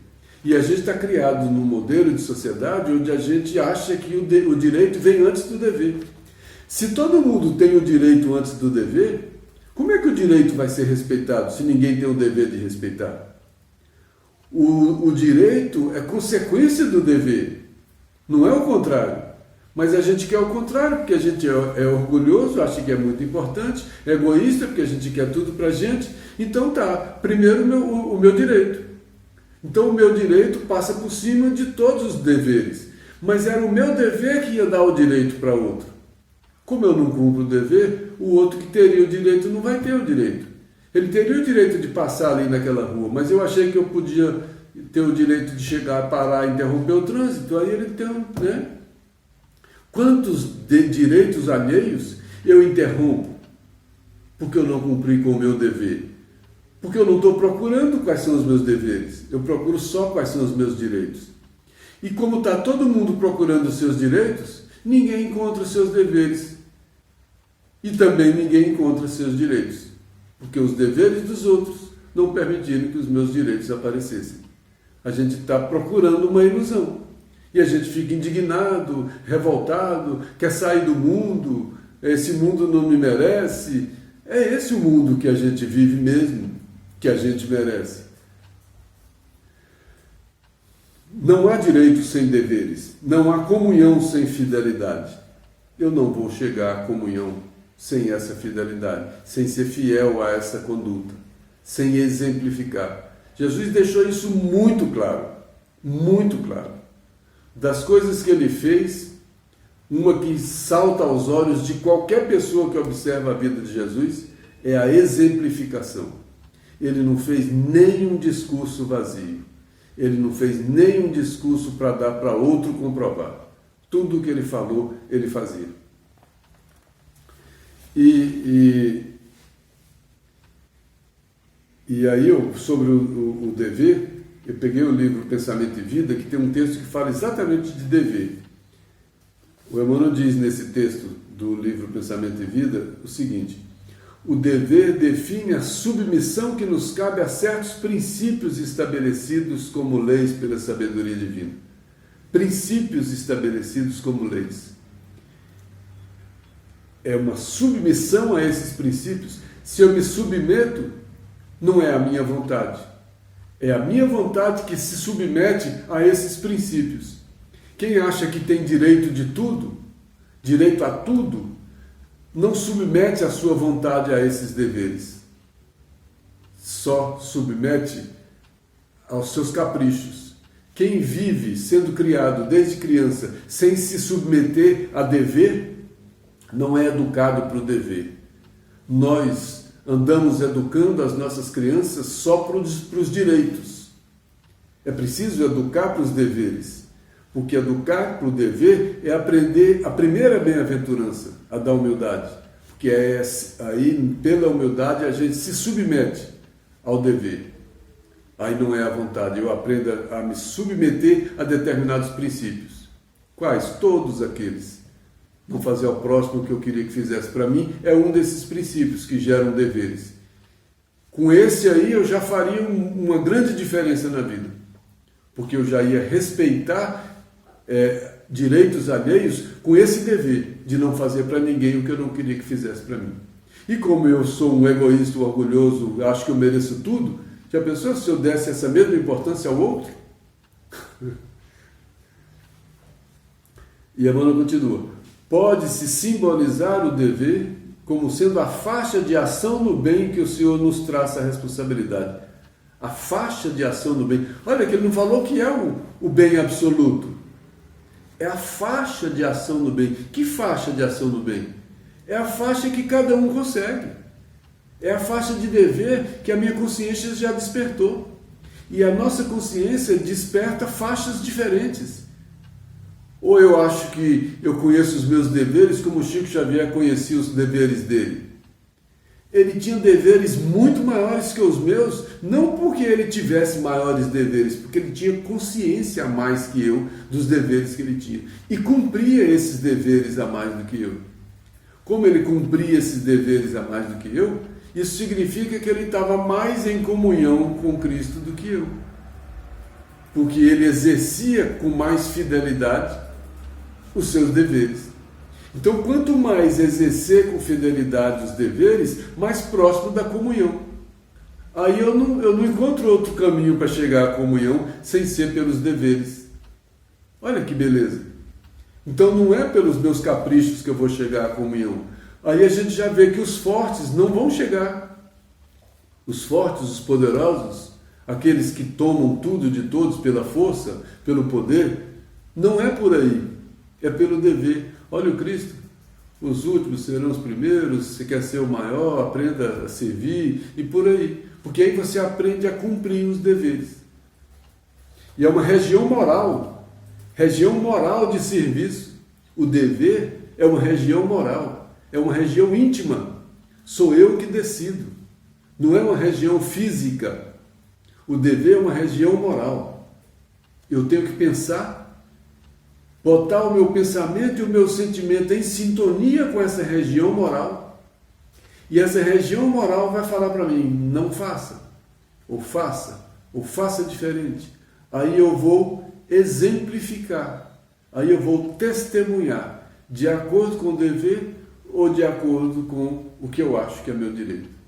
E a gente está criado num modelo de sociedade onde a gente acha que o direito vem antes do dever. Se todo mundo tem o direito antes do dever, como é que o direito vai ser respeitado se ninguém tem o dever de respeitar? O direito é consequência do dever, não é o contrário. Mas a gente quer o contrário, porque a gente é orgulhoso, acha que é muito importante, é egoísta, porque a gente quer tudo para a gente. Então tá, primeiro o meu direito. Então o meu direito passa por cima de todos os deveres. Mas era o meu dever que ia dar o direito para outro. Como eu não cumpro o dever, o outro que teria o direito não vai ter o direito. Ele teria o direito de passar ali naquela rua, mas eu achei que eu podia ter o direito de chegar, parar, interromper o trânsito. Aí ele tem, né? Quantos direitos alheios eu interrompo porque eu não cumpri com o meu dever? Porque eu não estou procurando quais são os meus deveres, eu procuro só quais são os meus direitos. E como está todo mundo procurando os seus direitos, ninguém encontra os seus deveres. E também ninguém encontra os seus direitos, porque os deveres dos outros não permitiram que os meus direitos aparecessem. A gente está procurando uma ilusão. E a gente fica indignado, revoltado, quer sair do mundo, esse mundo não me merece. É esse o mundo que a gente vive mesmo, que a gente merece. Não há direitos sem deveres, não há comunhão sem fidelidade. Eu não vou chegar à comunhão sem essa fidelidade, sem ser fiel a essa conduta, sem exemplificar. Jesus deixou isso muito claro, muito claro. Das coisas que ele fez, uma que salta aos olhos de qualquer pessoa que observa a vida de Jesus é a exemplificação. Ele não fez nenhum discurso vazio. Ele não fez nenhum discurso para dar para outro comprovar. Tudo o que ele falou, ele fazia. E aí, sobre o dever, eu peguei o livro Pensamento e Vida, que tem um texto que fala exatamente de dever. O Emmanuel diz nesse texto do livro Pensamento e Vida o seguinte: o dever define a submissão que nos cabe a certos princípios estabelecidos como leis pela sabedoria divina. Princípios estabelecidos como leis. É uma submissão a esses princípios. Se eu me submeto, não é a minha vontade. É a minha vontade que se submete a esses princípios. Quem acha que tem direito de tudo, direito a tudo, não submete a sua vontade a esses deveres. Só submete aos seus caprichos. Quem vive sendo criado desde criança sem se submeter a dever, não é educado para o dever. Nós andamos educando as nossas crianças só para os direitos. É preciso educar para os deveres, porque educar para o dever é aprender a primeira bem-aventurança, a da humildade, porque aí, pela humildade, a gente se submete ao dever. Aí não é a vontade, eu aprendo a me submeter a determinados princípios. Quais? Todos aqueles. Não fazer ao próximo o que eu queria que fizesse para mim é um desses princípios que geram deveres. Com esse aí eu já faria uma grande diferença na vida, porque eu já ia respeitar direitos alheios com esse dever de não fazer para ninguém o que eu não queria que fizesse para mim. E como eu sou um egoísta, orgulhoso, acho que eu mereço tudo, já pensou se eu desse essa mesma importância ao outro? E a Emmanuel continua. Pode-se simbolizar o dever como sendo a faixa de ação no bem que o Senhor nos traça a responsabilidade. A faixa de ação no bem. Olha que ele não falou que é o bem absoluto. É a faixa de ação no bem. Que faixa de ação no bem? É a faixa que cada um consegue. É a faixa de dever que a minha consciência já despertou. E a nossa consciência desperta faixas diferentes. Ou eu acho que eu conheço os meus deveres como Chico Xavier conhecia os deveres dele. Ele tinha deveres muito maiores que os meus, não porque ele tivesse maiores deveres, porque ele tinha consciência a mais que eu dos deveres que ele tinha. E cumpria esses deveres a mais do que eu. Como ele cumpria esses deveres a mais do que eu, isso significa que ele estava mais em comunhão com Cristo do que eu. Porque ele exercia com mais fidelidade os seus deveres. Então, quanto mais exercer com fidelidade os deveres, mais próximo da comunhão. Aí eu não encontro outro caminho para chegar à comunhão sem ser pelos deveres. Olha que beleza. Então não é pelos meus caprichos que eu vou chegar à comunhão. Aí a gente já vê que os fortes não vão chegar. Os fortes, os poderosos, aqueles que tomam tudo de todos pela força, pelo poder, não é por aí. É pelo dever. Olha o Cristo, os últimos serão os primeiros, se quer ser o maior, aprenda a servir e por aí. Porque aí você aprende a cumprir os deveres. E é uma região moral de serviço. O dever é uma região moral, é uma região íntima. Sou eu que decido. Não é uma região física. O dever é uma região moral. Eu tenho que pensar, botar o meu pensamento e o meu sentimento em sintonia com essa região moral. E essa região moral vai falar para mim, não faça, ou faça diferente. Aí eu vou exemplificar, aí eu vou testemunhar, de acordo com o dever ou de acordo com o que eu acho que é meu direito.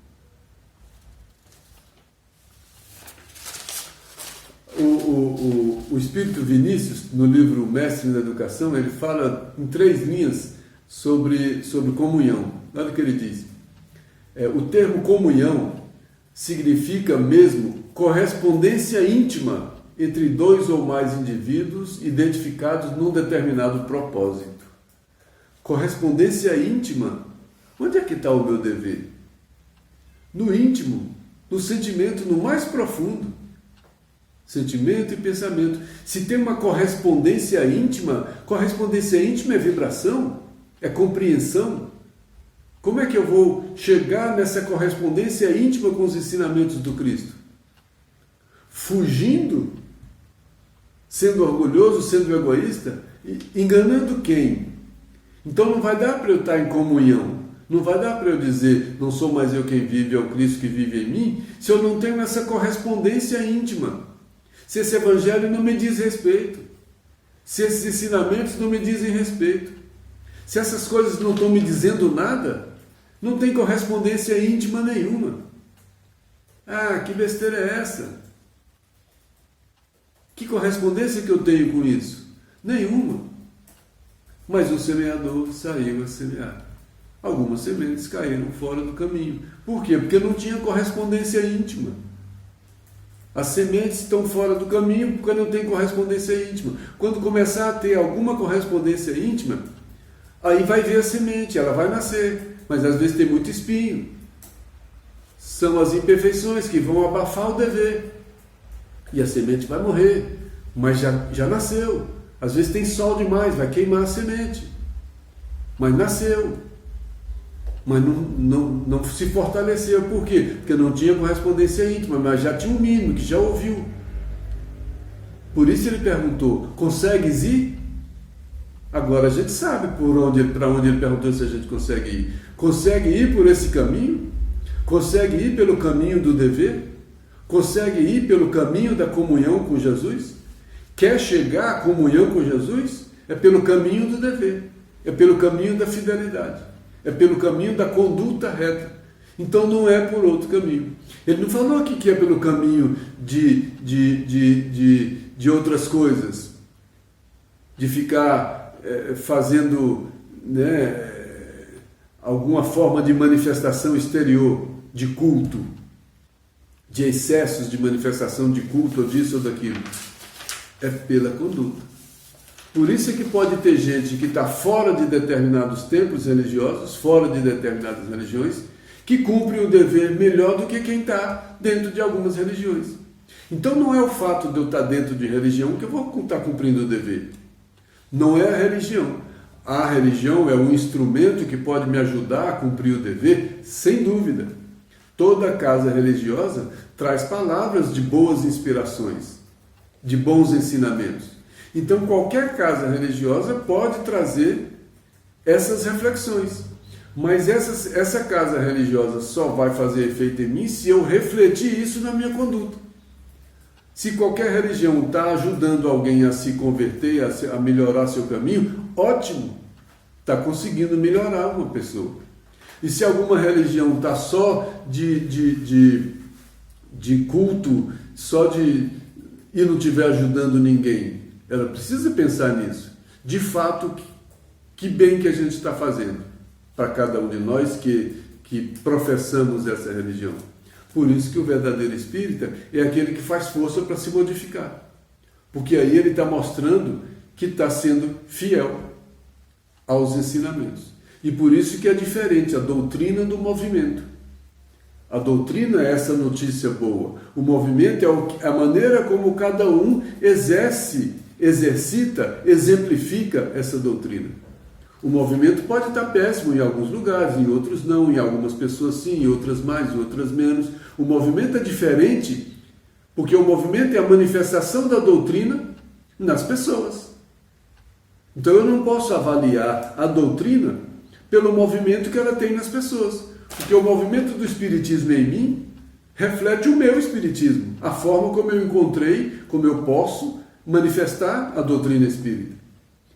O Espírito Vinícius, no livro Mestre da Educação, ele fala em 3 linhas sobre comunhão. Olha o que ele diz. O termo comunhão significa mesmo correspondência íntima entre 2 ou mais indivíduos identificados num determinado propósito. Correspondência íntima. Onde é que está o meu dever? No íntimo, no sentimento, no mais profundo. sentimento e pensamento. Se tem uma correspondência íntima é vibração, é compreensão. Como é que eu vou chegar nessa correspondência íntima com os ensinamentos do Cristo? Fugindo? Sendo orgulhoso, sendo egoísta? Enganando quem? Então não vai dar para eu estar em comunhão. Não vai dar para eu dizer, não sou mais eu quem vive, é o Cristo que vive em mim, se eu não tenho essa correspondência íntima. Se esse evangelho não me diz respeito. Se esses ensinamentos não me dizem respeito. Se essas coisas não estão me dizendo nada, não tem correspondência íntima nenhuma. Ah, que besteira é essa? Que correspondência que eu tenho com isso? Nenhuma. Mas o semeador saiu a semear. Algumas sementes caíram fora do caminho. Por quê? Porque não tinha correspondência íntima. As sementes estão fora do caminho porque não tem correspondência íntima. Quando começar a ter alguma correspondência íntima, aí vai ver a semente, ela vai nascer, mas às vezes tem muito espinho. São as imperfeições que vão abafar o dever. E a semente vai morrer, mas já nasceu. Às vezes tem sol demais, vai queimar a semente. Mas nasceu. Mas não se fortaleceu. Por quê? Porque não tinha correspondência íntima, mas já tinha um mínimo que já ouviu. Por isso ele perguntou, consegues ir? Agora a gente sabe para onde ele perguntou se a gente consegue ir. Consegue ir por esse caminho? Consegue ir pelo caminho do dever? Consegue ir pelo caminho da comunhão com Jesus? Quer chegar à comunhão com Jesus? É pelo caminho do dever. É pelo caminho da fidelidade. É pelo caminho da conduta reta. Então não é por outro caminho. Ele não falou aqui que é pelo caminho de outras coisas. De ficar fazendo alguma forma de manifestação exterior, de culto. De excessos de manifestação de culto, ou disso ou daquilo. É pela conduta. Por isso é que pode ter gente que está fora de determinados templos religiosos, fora de determinadas religiões, que cumpre o dever melhor do que quem está dentro de algumas religiões. Então não é o fato de eu estar dentro de religião que eu vou estar cumprindo o dever. Não é a religião. A religião é um instrumento que pode me ajudar a cumprir o dever, sem dúvida. Toda casa religiosa traz palavras de boas inspirações, de bons ensinamentos. Então qualquer casa religiosa pode trazer essas reflexões. Mas essa casa religiosa só vai fazer efeito em mim se eu refletir isso na minha conduta. Se qualquer religião está ajudando alguém a se converter, a melhorar seu caminho, ótimo, está conseguindo melhorar uma pessoa. E se alguma religião está só de culto, e não estiver ajudando ninguém, ela precisa pensar nisso. De fato, que bem que a gente está fazendo para cada um de nós que professamos essa religião. Por isso que o verdadeiro espírita é aquele que faz força para se modificar. Porque aí ele está mostrando que está sendo fiel aos ensinamentos. E por isso que é diferente a doutrina do movimento. A doutrina é essa notícia boa. O movimento é a maneira como cada um exercita, exemplifica essa doutrina. O movimento pode estar péssimo em alguns lugares, em outros não, em algumas pessoas sim, em outras mais, em outras menos. O movimento é diferente, porque o movimento é a manifestação da doutrina nas pessoas. Então eu não posso avaliar a doutrina pelo movimento que ela tem nas pessoas, porque o movimento do Espiritismo em mim reflete o meu Espiritismo, a forma como eu encontrei, como eu posso manifestar a doutrina espírita.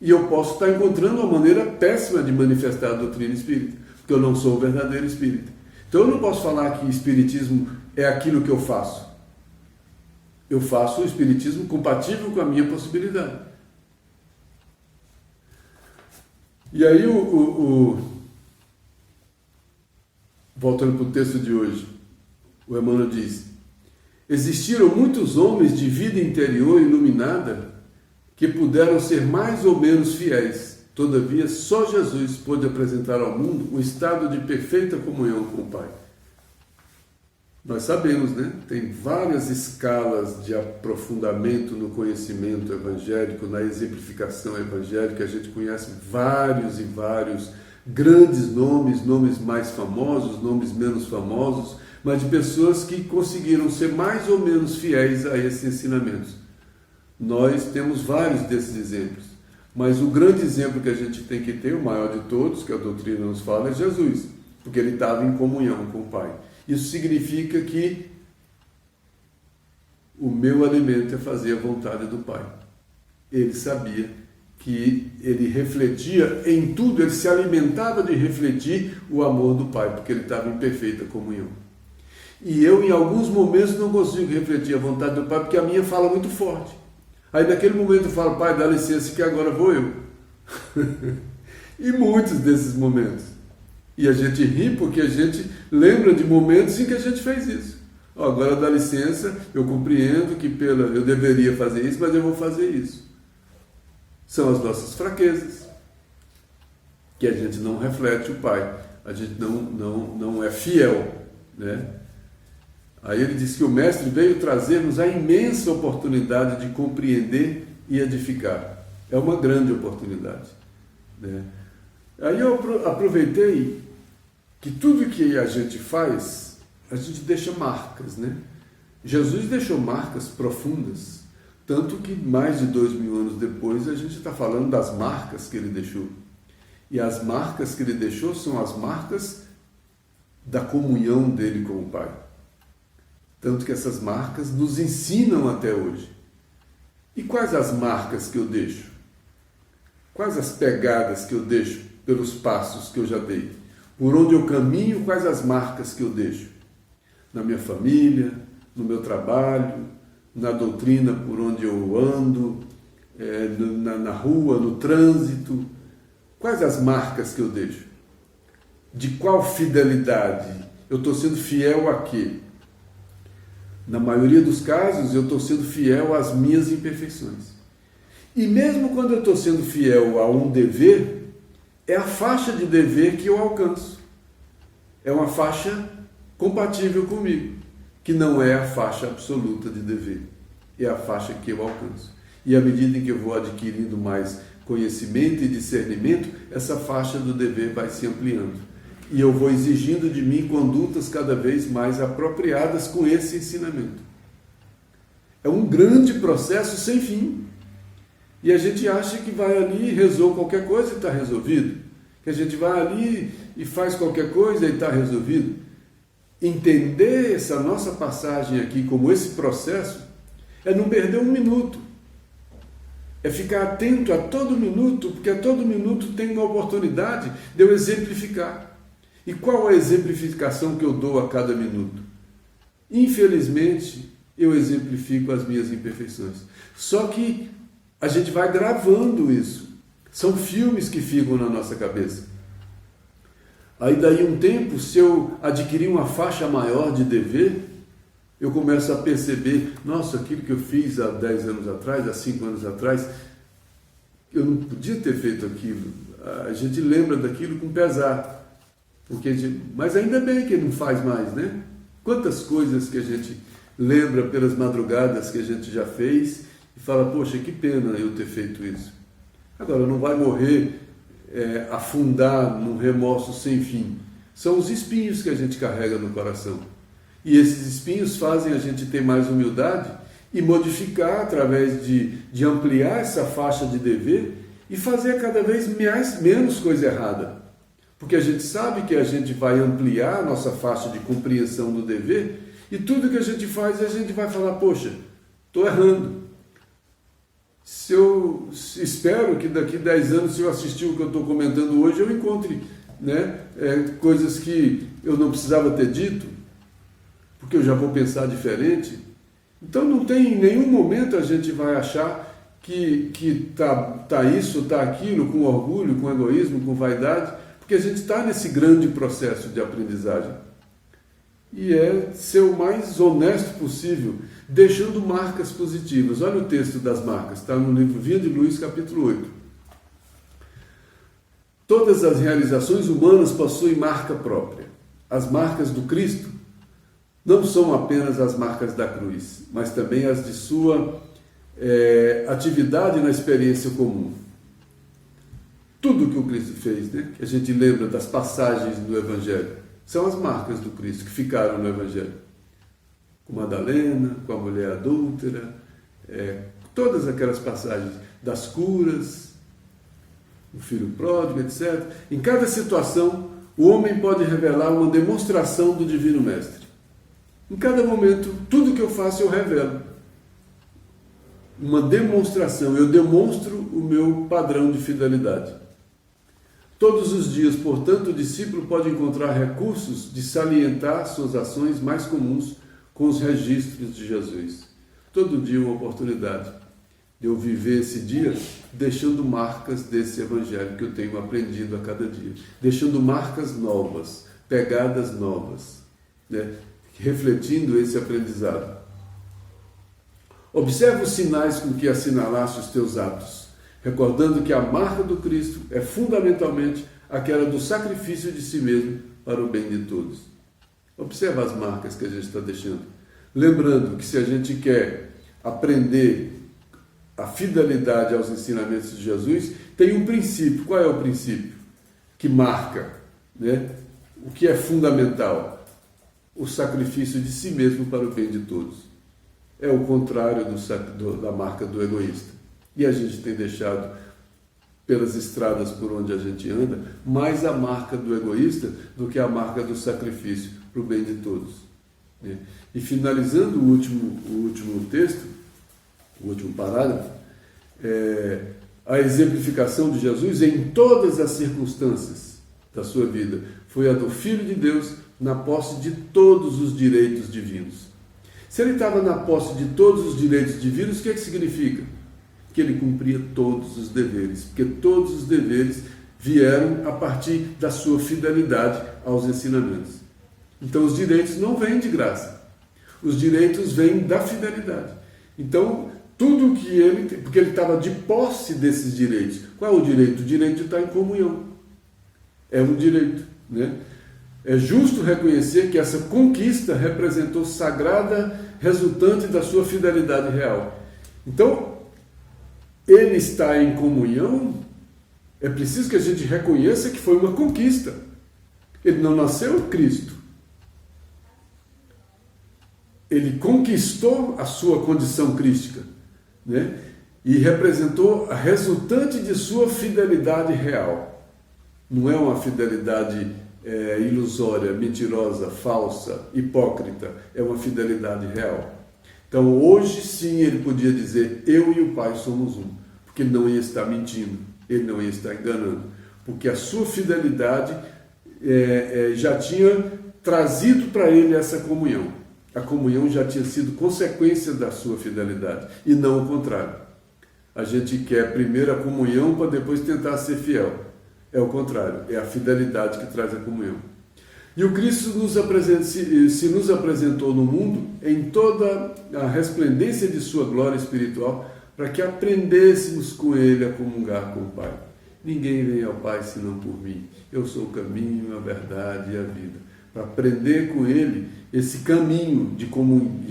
E eu posso estar encontrando uma maneira péssima de manifestar a doutrina espírita, porque eu não sou o verdadeiro espírita. Então eu não posso falar que espiritismo é aquilo que eu faço. Eu faço o espiritismo compatível com a minha possibilidade. E aí, voltando para o texto de hoje, o Emmanuel diz: existiram muitos homens de vida interior iluminada que puderam ser mais ou menos fiéis. Todavia, só Jesus pôde apresentar ao mundo um estado de perfeita comunhão com o Pai. Nós sabemos, né? Tem várias escalas de aprofundamento no conhecimento evangélico, na exemplificação evangélica. A gente conhece vários e vários grandes nomes, nomes mais famosos, nomes menos famosos, mas de pessoas que conseguiram ser mais ou menos fiéis a esses ensinamentos. Nós temos vários desses exemplos, mas o grande exemplo que a gente tem que ter, o maior de todos, que a doutrina nos fala, é Jesus, porque ele estava em comunhão com o Pai. Isso significa que o meu alimento é fazer a vontade do Pai. Ele sabia que ele refletia em tudo, ele se alimentava de refletir o amor do Pai, porque ele estava em perfeita comunhão. E eu, em alguns momentos, não consigo refletir a vontade do Pai, porque a minha fala muito forte. Aí, naquele momento, eu falo, Pai, dá licença que agora vou eu. E muitos desses momentos. E a gente ri porque a gente lembra de momentos em que a gente fez isso. Agora dá licença, eu compreendo que eu deveria fazer isso, mas eu vou fazer isso. São as nossas fraquezas, que a gente não reflete o Pai, a gente não é fiel, né? Aí ele diz que o Mestre veio trazer-nos a imensa oportunidade de compreender e edificar. É uma grande oportunidade, né? Aí eu aproveitei que tudo que a gente faz, a gente deixa marcas, né? Jesus deixou marcas profundas, tanto que mais de 2000 anos depois a gente está falando das marcas que ele deixou. E as marcas que ele deixou são as marcas da comunhão dele com o Pai. Tanto que essas marcas nos ensinam até hoje. E quais as marcas que eu deixo? Quais as pegadas que eu deixo pelos passos que eu já dei? Por onde eu caminho, quais as marcas que eu deixo? Na minha família, no meu trabalho, na doutrina por onde eu ando, na rua, no trânsito. Quais as marcas que eu deixo? De qual fidelidade? Eu estou sendo fiel a quê? Na maioria dos casos, eu estou sendo fiel às minhas imperfeições. E mesmo quando eu estou sendo fiel a um dever, é a faixa de dever que eu alcanço. É uma faixa compatível comigo, que não é a faixa absoluta de dever. É a faixa que eu alcanço. E à medida em que eu vou adquirindo mais conhecimento e discernimento, essa faixa do dever vai se ampliando. E eu vou exigindo de mim condutas cada vez mais apropriadas com esse ensinamento. É um grande processo sem fim. E a gente acha que vai ali, rezou qualquer coisa e está resolvido. Que a gente vai ali e faz qualquer coisa e está resolvido. Entender essa nossa passagem aqui como esse processo é não perder um minuto. É ficar atento a todo minuto, porque a todo minuto tem uma oportunidade de eu exemplificar. E qual a exemplificação que eu dou a cada minuto? Infelizmente, eu exemplifico as minhas imperfeições. Só que a gente vai gravando isso. São filmes que ficam na nossa cabeça. Aí daí um tempo, se eu adquirir uma faixa maior de dever, eu começo a perceber, nossa, aquilo que eu fiz há 10 anos atrás, há 5 anos atrás, eu não podia ter feito aquilo. A gente lembra daquilo com pesar. Mas ainda bem que não faz mais, né? Quantas coisas que a gente lembra pelas madrugadas que a gente já fez e fala, poxa, que pena eu ter feito isso. Agora, não vai morrer, afundar num remorso sem fim. São os espinhos que a gente carrega no coração. E esses espinhos fazem a gente ter mais humildade e modificar através de ampliar essa faixa de dever e fazer cada vez menos coisa errada. Porque a gente sabe que a gente vai ampliar a nossa faixa de compreensão do dever e tudo que a gente faz, a gente vai falar, poxa, estou errando. Eu espero que daqui 10 anos, se eu assistir o que eu estou comentando hoje, eu encontre, né, coisas que eu não precisava ter dito, porque eu já vou pensar diferente. Então não tem em nenhum momento a gente vai achar que tá isso, tá aquilo, com orgulho, com egoísmo, com vaidade, porque a gente está nesse grande processo de aprendizagem. E é ser o mais honesto possível, deixando marcas positivas. Olha o texto das marcas, está no livro Vinha de Luz, capítulo 8. Todas as realizações humanas possuem marca própria. As marcas do Cristo não são apenas as marcas da cruz, mas também as de sua atividade na experiência comum. Tudo que o Cristo fez, né? Que a gente lembra das passagens do Evangelho, são as marcas do Cristo que ficaram no Evangelho. Com Madalena, com a mulher adúltera, todas aquelas passagens das curas, o filho pródigo, etc. Em cada situação, o homem pode revelar uma demonstração do Divino Mestre. Em cada momento, tudo que eu faço eu revelo. Uma demonstração, eu demonstro o meu padrão de fidelidade. Todos os dias, portanto, o discípulo pode encontrar recursos de salientar suas ações mais comuns com os registros de Jesus. Todo dia uma oportunidade de eu viver esse dia deixando marcas desse Evangelho que eu tenho aprendido a cada dia. Deixando marcas novas, pegadas novas, né? Refletindo esse aprendizado. Observa os sinais com que assinalaste os teus atos, recordando que a marca do Cristo é fundamentalmente aquela do sacrifício de si mesmo para o bem de todos. Observa as marcas que a gente está deixando. Lembrando que se a gente quer aprender a fidelidade aos ensinamentos de Jesus, tem um princípio. Qual é o princípio? Que marca, né? O que é fundamental? O sacrifício de si mesmo para o bem de todos. É o contrário da marca do egoísta. E a gente tem deixado, pelas estradas por onde a gente anda, mais a marca do egoísta do que a marca do sacrifício para o bem de todos. E finalizando o último texto, o último parágrafo, a exemplificação de Jesus em todas as circunstâncias da sua vida foi a do Filho de Deus na posse de todos os direitos divinos. Se ele estava na posse de todos os direitos divinos, o que significa? Que ele cumpria todos os deveres, porque todos os deveres vieram a partir da sua fidelidade aos ensinamentos. Então os direitos não vêm de graça, os direitos vêm da fidelidade. Então tudo que ele, porque ele estava de posse desses direitos. Qual é o direito? O direito de estar em comunhão. É um direito, né? É justo reconhecer que essa conquista representou sagrada resultante da sua fidelidade real. Então, ele está em comunhão, é preciso que a gente reconheça que foi uma conquista. Ele não nasceu Cristo. Ele conquistou a sua condição crística, né? E representou a resultante de sua fidelidade real. Não é uma fidelidade ilusória, mentirosa, falsa, hipócrita, é uma fidelidade real. Então hoje sim ele podia dizer, eu e o Pai somos um, porque ele não ia estar mentindo, ele não ia estar enganando, porque a sua fidelidade já tinha trazido para ele essa comunhão. A comunhão já tinha sido consequência da sua fidelidade, e não o contrário. A gente quer primeiro a comunhão para depois tentar ser fiel. É o contrário, é a fidelidade que traz a comunhão. E o Cristo se nos apresentou no mundo em toda a resplendência de sua glória espiritual, para que aprendêssemos com Ele a comungar com o Pai. Ninguém vem ao Pai senão por mim. Eu sou o caminho, a verdade e a vida. Para aprender com Ele esse caminho de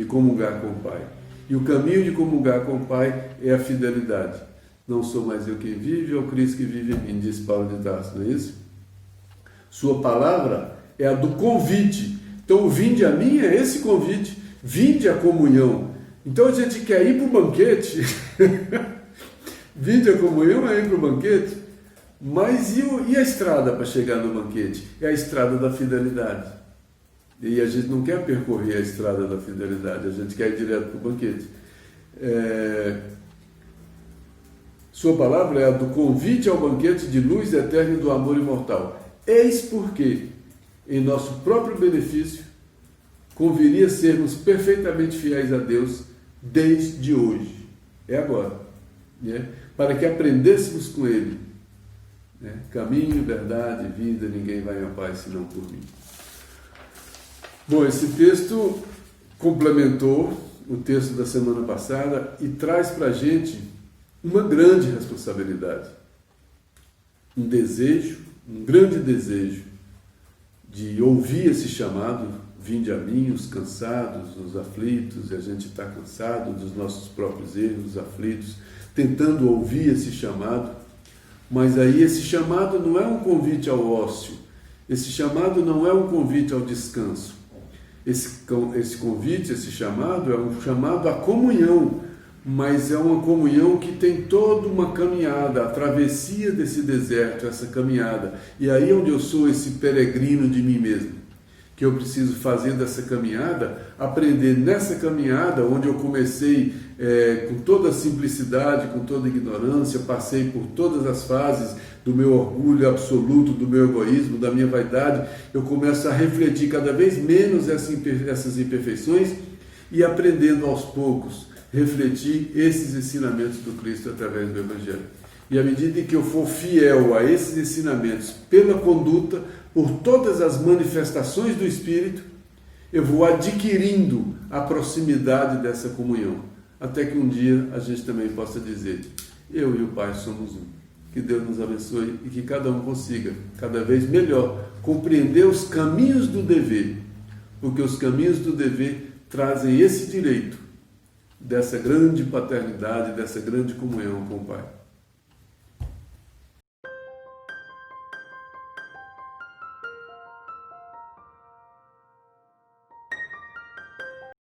comungar com o Pai. E o caminho de comungar com o Pai é a fidelidade. Não sou mais eu quem vive, é o Cristo que vive em mim, diz Paulo de Tarso, não é isso? Sua palavra é a do convite. Então o vinde a mim é esse convite, vinde a comunhão. Então a gente quer ir para o banquete, vinde a comunhão é ir para o banquete, mas e a estrada para chegar no banquete? É a estrada da fidelidade. E a gente não quer percorrer a estrada da fidelidade, a gente quer ir direto para o banquete. Sua palavra é a do convite ao banquete de luz eterna e do amor imortal. Eis porque, em nosso próprio benefício, conviria sermos perfeitamente fiéis a Deus desde hoje. É agora. Né? Para que aprendêssemos com Ele. Né? Caminho, verdade, vida, ninguém vai ao Pai senão por mim. Bom, esse texto complementou o texto da semana passada e traz para a gente uma grande responsabilidade, um grande desejo de ouvir esse chamado, Vinde a mim os cansados, os aflitos, e a gente está cansado dos nossos próprios erros, aflitos, tentando ouvir esse chamado, mas aí esse chamado não é um convite ao ócio, esse chamado não é um convite ao descanso, esse convite, esse chamado é um chamado à comunhão, mas é uma comunhão que tem toda uma caminhada, a travessia desse deserto, essa caminhada, e aí é onde eu sou esse peregrino de mim mesmo, que eu preciso fazer dessa caminhada, aprender nessa caminhada, onde eu comecei com toda a simplicidade, com toda a ignorância, passei por todas as fases do meu orgulho absoluto, do meu egoísmo, da minha vaidade, eu começo a refletir cada vez menos essas imperfeições e aprendendo aos poucos, refletir esses ensinamentos do Cristo através do Evangelho. E à medida que eu for fiel a esses ensinamentos pela conduta, por todas as manifestações do Espírito, eu vou adquirindo a proximidade dessa comunhão, até que um dia a gente também possa dizer, eu e o Pai somos um. Que Deus nos abençoe e que cada um consiga, cada vez melhor, compreender os caminhos do dever, porque os caminhos do dever trazem esse direito dessa grande paternidade, dessa grande comunhão com o Pai.